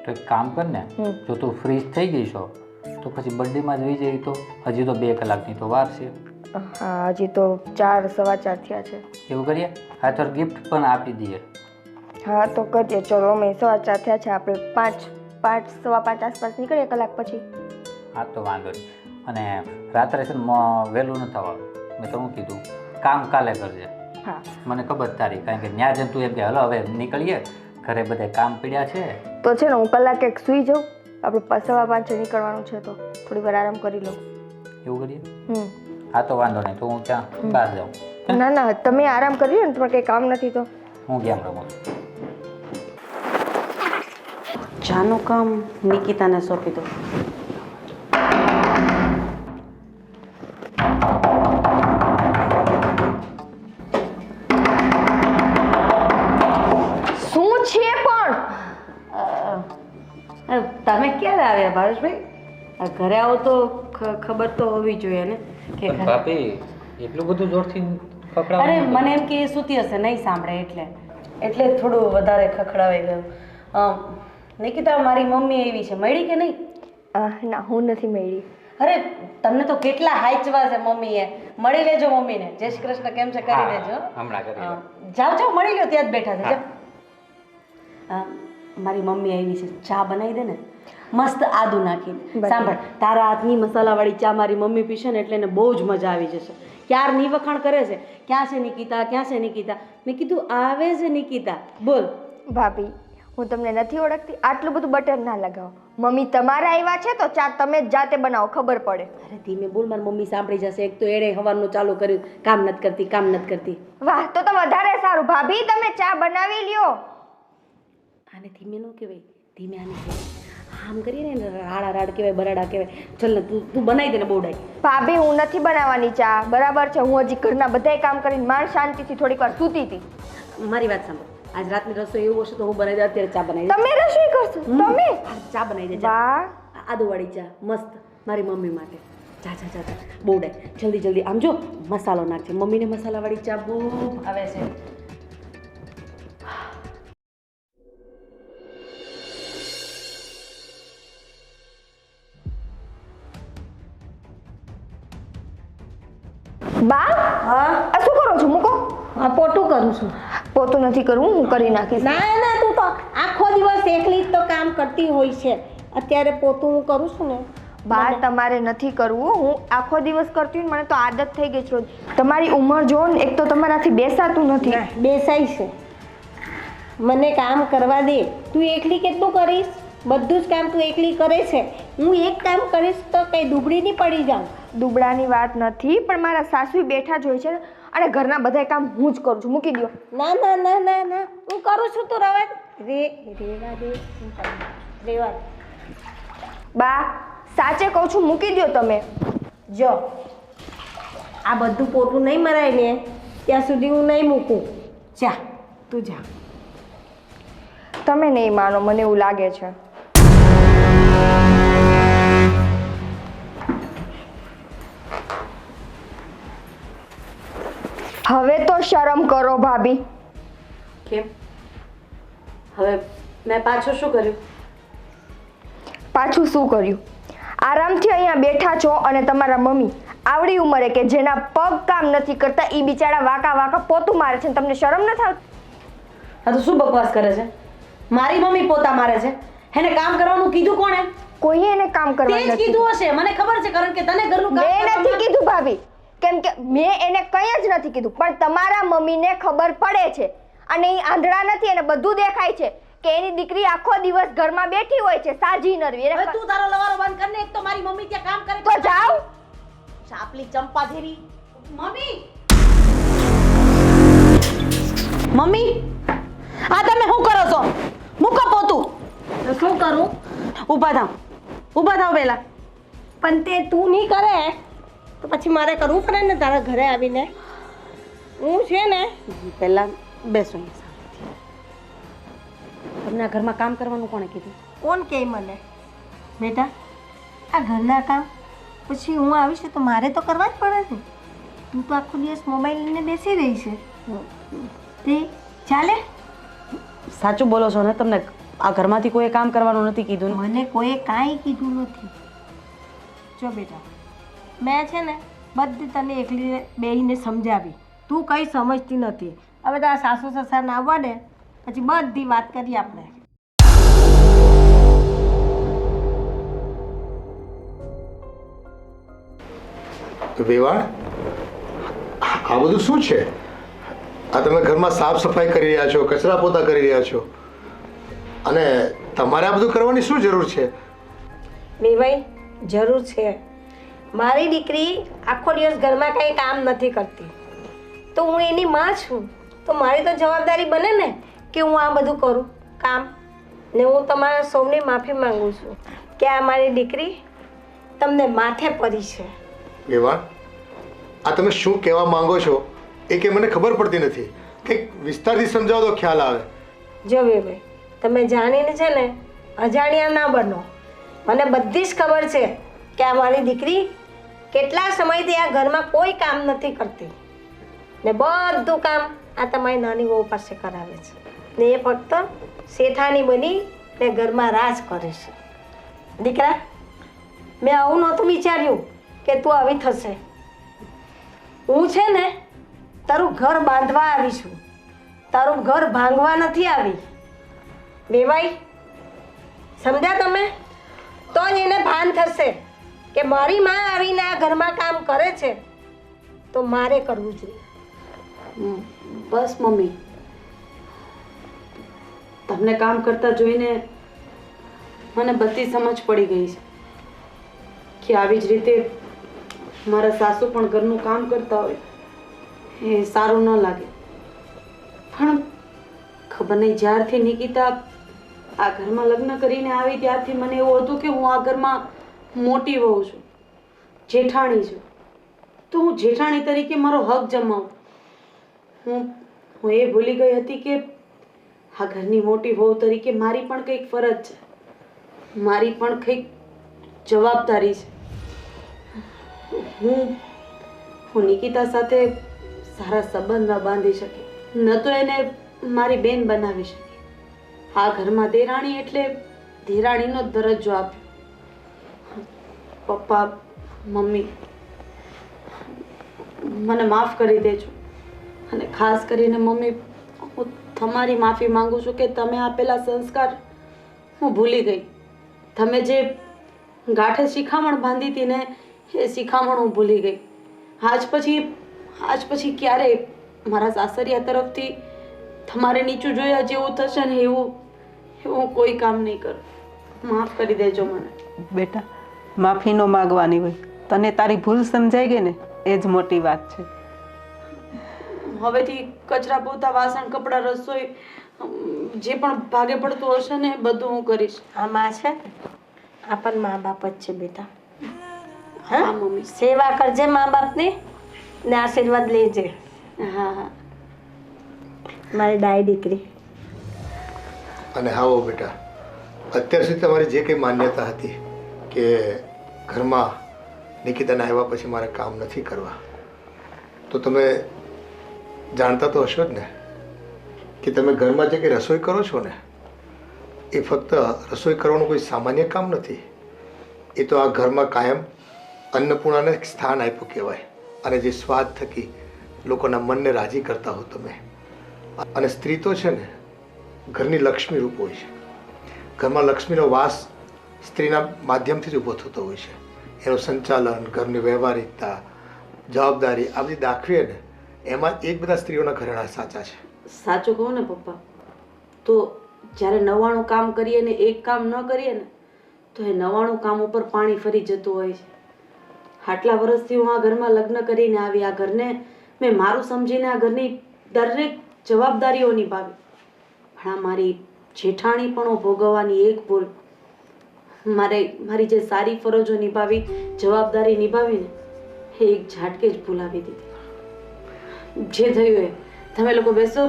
તો એક કામ કર ને, જો તું ફ્રી થઈ ગઈ છો તો પછી બર્થડેમાં જ વહી જઈ તો હજી તો 2 કલાકની તો વાર છે. હા હજી તો 4 સવા 4 થયા છે એવું કરીએ, હા તો ગિફ્ટ પણ આપી દઈએ. હા તો કરીએ ચલો અમે સવા 4 થયા છે આપણે 5 સવા 5 આસપાસ નીકળીએ કલાક પછી હા તો વાંધો નહીં. અને રાત્રે છે ને વહેલું ન થવાનું. મેં તો હું કીધું કામ કાલે કરજે. હા મને ખબર તારી, કારણ કે ન્યા જઈને તું એમ કે હલો હવે નીકળીએ, ઘરે બધા કામ પડ્યા છે. તો છે ને હું કલાક એક સૂઈ જાઉં આપણે સવા 5 નીકળવાનું છે તો થોડી વાર આરામ કરી લઉં એવું કરીએ? હમ હા તો વાંધો નહીં, તો હું ત્યાં બહાર જાઉં. ના ના તમે આરામ કરી લો ને તમારે કંઈ કામ નથી તો હું ગેમ રમું. જાનું કામ નિકિતાને સોંપી દો. શું છે પણ તમે ક્યારે આવ્યા ભાવેશભાઈ? ઘરે આવો તો ખબર તો હોવી જોઈએ ને કે ભાભી એટલું બધું જોરથી અરે મને એમ કે એ સૂતી હશે નહીં સાંભળે એટલે થોડું વધારે ખખડાવાઈ ગયું. નિકિતા મારી મમ્મી એવી છે, મળી કે નહીં? ના હું નથી મળી. અરે તમને તો કેટલા હાચવા છે મમ્મીએ. મળી લેજો મમ્મીને. જય શ્રી કૃષ્ણ કેમ છે કરી દેજો. હમણાં કરી જાઓ જાઓ મળી લો, ત્યાં જ બેઠા છે. મારી મમ્મી આવી છે, ચા બનાવી દે ને મસ્ત આદુ નાખીને. સાંભળ, તારા હાથની મસાલાવાળી ચા મારી મમ્મી પીશે ને એટલે એને બહુ જ મજા આવી જશે. ક્યારની વખાણ કરે છે, ક્યાં છે નિકિતા, ક્યાં છે નિકિતા. મેં કીધું આવે છે નિકિતા, બોલ. ભાભી હું તમને નથી ઓળખતી, આટલું બધું બટર ના લગાવો. મમ્મી તમારા આવ્યા છે તો ચા તમે જ જાતે બનાવો, ખબર પડે. અરે ધીમે બોલ, મારી મમ્મી સાંભળી જશે. એક તો એણે હવાનું ચાલુ કર્યું, કામ નથી કરતી. વાહ તો વધારે સારું. ભાભી તમે ચા બનાવી લ્યો. આને ધીમે ન કહેવાય, ધીમે આને કહેવાય. આમ કરીએ ને રાડા રાડ કહેવાય, બરાડા કહેવાય. ચલ ને તું બનાવી દે ને બોડાઈ. ભાભી હું નથી બનાવવાની ચા, બરાબર છે. હું હજી ઘરના બધાય કામ કરીને માંડ શાંતિથી થોડીક વાર સૂતી હતી. મારી વાત સાંભળ, આજ રાતની રસોઈ એવું હશે તો હું બનાવી દઉં. અત્યારે ચા બનાવી દે. તમે રસોઈ કરશો? તમે ચા બનાવી દે. વાહ આદુવાળી ચા મસ્ત મારી મમ્મી માટે. જા બોડાઈ જલ્દી આમ જો મસાલો નાખજે. મમ્મીને મસાલાવાળી ચા બહુ ભાવે છે. બા હા આ શું કરો છો? મૂકો. આ પોતું કરું છું. પોતું નથી કરવું, હું કરી નાખીશ. ના તું તો આખો દિવસ એકલી જ તો કામ કરતી હોય છે. અત્યારે પોતું હું કરું છું ને. બા તમારે નથી કરવું, હું આખો દિવસ કરતી હોય ને, મને તો આદત થઈ ગઈ છે રોજ. તમારી ઉંમર જો ને, એક તો તમારાથી બેસાતું નથી. બેસાય છે, મને કામ કરવા દે. તું એકલી કેટલું કરીશ? બધું જ કામ તું એકલી કરે છે. હું એક કામ કરીશ તો કઈ દુબળી નહીં પડી જાઉં. દુબળાની વાત નથી, પણ મારા સાસુ બેઠા જ હોય છે અને ઘરના બધા કામ હું જ કરું છું. મૂકી દો. ના હું કરું છું, તું રેવા દે. રેવા દે. બા સાચે કહું છું, મૂકી દો તમે. જો આ બધું પોતું નહીં મરાય ને ત્યાં સુધી હું નહીં મૂકું. જા તું જા. તમે નહીં માનો, મને એવું લાગે છે. હવે તો શરમ કરો ભાભી. કેમ હવે મેં પાછું શું કર્યું? પાછું શું કર્યું? આરામથી અહીંયા બેઠા છો અને તમારા મમ્મી આવડી ઉંમરે કે જેના પગ કામ નથી કરતા એ બિચારા વાકા પોતું મારે છે, તમને શરમ નથી આવતી? આ તો શું બકવાસ કરે છે? મારી મમ્મી પોતા મારે છે, એને કામ કરવાનું કીધું કોણે? કોઈએ એને કામ તે કરવાનું જ નથી કીધું હશે, મને ખબર છે, કારણ કે તને ઘરનું કામ મેં નથી કરવામાં- કીધું ભાભી, કેમ કે મેં એને કંઈ જ નથી કીધું, પણ તમારા મમ્મીને ખબર પડે છે અને એ આંધળા નથી, એને બધું દેખાય છે કે એની દીકરી આખો દિવસ ઘરમાં બેઠી હોય છે સાજી નરવી. હવે તું તારો લવારો બંધ કર ને. એક તો મારી મમ્મી ત્યાં કામ કરે તો જાઓ. ચાપલી ચંપાધેરી મમ્મી આ તમે શું કરો છો? મૂકો પોતું. તો શું કરું? ઊભા થાવ પહેલા. પણ તે તું નહીં કરે તો પછી મારે કરવું પડે ને તારા ઘરે આવીને. હું છે ને પહેલાં બેસો અહીંયા શાંતિથી. તમને આ ઘરમાં કામ કરવાનું કોણે કીધું? કોણ કહે મને? બેટા આ ઘરના કામ પછી હું આવીશ તો મારે તો કરવા જ પડે ને. તું તો આખો દિવસ મોબાઈલ લઈને બેસી રહી છે. તે ચાલે? સાચું બોલો છો ને? તમને આ ઘરમાંથી કોઈ કામ કરવાનું નથી કીધું ને? મને કોઈએ કાંઈ કીધું નથી. જો બેટા મેં છે ને બધી તને એકલી બેહીને સમજાવી, તું કંઈ સમજતી નથી. હવે તારા સાસુ સસરાને આવવા દે પછી બધી વાત કરીએ આપણે. વેવાણ, આ બધું શું છે? આ તમે ઘરમાં સાફ સફાઈ કરી રહ્યા છો, કચરા પોતા કરી રહ્યા છો, અને તમારે આ બધું કરવાની શું જરૂર છે? ભાઈ જરૂર છે. મારી દીકરી આખો દિવસ ઘરમાં કંઈ કામ નથી કરતી, તો હું એની માં છું, તો મારી તો જવાબદારી બને ને કે હું આ બધું કરું કામ. ને હું તમારા સૌની માફી માંગુ છું કે આ મારી દીકરી તમને માથે પડી છે. વેવાણ, આ તમે શું કહેવા માંગો છો એ કે મને ખબર પડતી નથી. કંઈક વિસ્તારથી સમજાવો તો ખ્યાલ આવે. જો ભાઈ તમે જાણીને છે ને અજાણ્યા ના બનો. મને બધી જ ખબર છે કે આ મારી દીકરી કેટલા સમયથી આ ઘરમાં કોઈ કામ નથી કરતી ને બધું કામ આ તમારી નાની વહુ પાસે કરાવે છે ને એ ફક્ત શેઠાણી બની ને ઘરમાં રાજ કરે છે. દીકરા મેં આવું નહોતું વિચાર્યું કે તું આવી થશે. હું છે ને તારું ઘર બાંધવા આવી છું, તારું ઘર ભાંગવા નથી આવી. વેવાઈ સમજ્યા તમે? તો જ એને ભાન થશે કે મારી માં આવીને આ ઘરમાં કામ કરે છે તો મારે કરવું જોઈએ. બસ મમ્મી, તમને કામ કરતા જોઈને મને બધી સમજ પડી ગઈ છે કે આવી જ રીતે મારા સાસુ પણ ઘરનું કામ કરતા હોય એ સારું ન લાગે. પણ ખબર નહીં, જ્યારથી નિકિતા આ ઘરમાં લગ્ન કરીને આવી ત્યારથી મને એવું હતું કે હું આ ઘરમાં મોટી વહુ છું, જેઠાણી છું, તો હું જેઠાણી તરીકે મારો હક જમાવું. હું એ ભૂલી ગઈ હતી કે આ ઘરની મોટી વહુ તરીકે મારી પણ કંઈક ફરજ છે, મારી પણ કંઈક જવાબદારી છે. હું નિકિતા સાથે સારા સંબંધ ન બાંધી શકી, ન તો એને મારી બેન બનાવી શકી. આ ઘરમાં દેરાણી એટલે દેરાણીનો દરજ્જો આપ્યો. પપ્પા, મમ્મી, મને માફ કરી દેજો. અને ખાસ કરીને મમ્મી, હું તમારી માફી માંગુ છું કે તમે આપેલા સંસ્કાર હું ભૂલી ગઈ. તમે જે ગાંઠે શિખામણ બાંધી હતી ને એ શિખામણ હું ભૂલી ગઈ. આજ પછી ક્યારેય મારા સાસરિયા તરફથી તમારે નીચું જોયા જેવું થશે ને એવું કોઈ કામ નહીં કરું. માફ કરી દેજો મને. બેટા માફી ન માગવાની હોય, તને તારી ભૂલ સમજાઈ ગઈ ને એ જ મોટી વાત છે. હવેથી કચરા પોતા, વાસણ, કપડાં, રસોઈ જે પણ ભાગે પડતું હશે ને બધું હું કરીશ. આ માં છે આ પણ મા બાપ જ છે બેટા. હા મમ્મી. સેવા કરજે મા બાપની ને આશીર્વાદ લેજે. હા હા મારી ડાય દીકરી. અને હા હો બેટા, અત્યાર સુધી તમારી જે કંઈ માન્યતા હતી કે ઘરમાં નિકિતાના આવ્યા પછી મારે કામ નથી કરવા, તો તમે જાણતા તો હશો જ ને કે તમે ઘરમાં જે કંઈ રસોઈ કરો છો ને એ ફક્ત રસોઈ કરવાનું કોઈ સામાન્ય કામ નથી. એ તો આ ઘરમાં કાયમ અન્નપૂર્ણાને એક સ્થાન આપ્યું કહેવાય. અને જે સ્વાદ થકી લોકોના મનને રાજી કરતા હો તમે. અને સ્ત્રી તો છે ને ઘરની લક્ષ્મી રૂપ હોય છે. ઘરમાં લક્ષ્મીનો વાસ સ્ત્રીના માધ્યમથી જ ઊભો થતો હોય છે. એનું સંચાલન, ઘરની વ્યવહારિકતા, જવાબદારી આ બધી દાખવીએ ને એમાં એક બધા સ્ત્રીઓના ઘરેણા સાચા છે. સાચું કહું ને પપ્પા, તો જ્યારે 99 કામ કરીએ ને એક કામ ન કરીએ ને તો એ 99 કામ ઉપર પાણી ફરી જતું હોય છે. આટલા વર્ષથી હું આ ઘરમાં લગ્ન કરીને આવી, આ ઘરને મેં મારું સમજીને આ ઘરની દરેક જવાબદારીઓ નિભાવી. પણ આ મારી જેઠાણી પણ ભોગવવાની એક ભૂલ, મારી જે સારી ફરજો નિભાવી, જવાબદારી નિભાવી ને એ એક ઝાટકે જ ભૂલાવી દીધી. જે થયું એ તમે લોકો બેસો,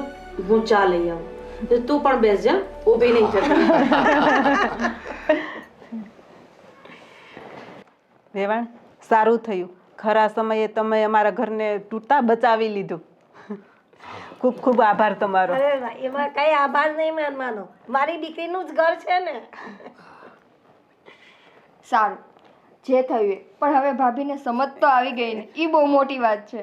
હું ચા લઈ આવું. તો તું પણ બેસ જા, ઊભી નહીં થતી. વેવાણ, સારું થયું, ખરા સમયે તમે અમારા ઘરને તૂટતા બચાવી લીધું. ખૂબ ખૂબ આભાર તમારો. અરે વાહ, એમાં કઈ આભાર નહીં માનવાનો, મારી દીકરીનું જ ઘર છે ને. સારું, જે થયું એ. પણ હવે ભાભીને સમજ તો આવી ગઈ ને, એ બહુ મોટી વાત છે.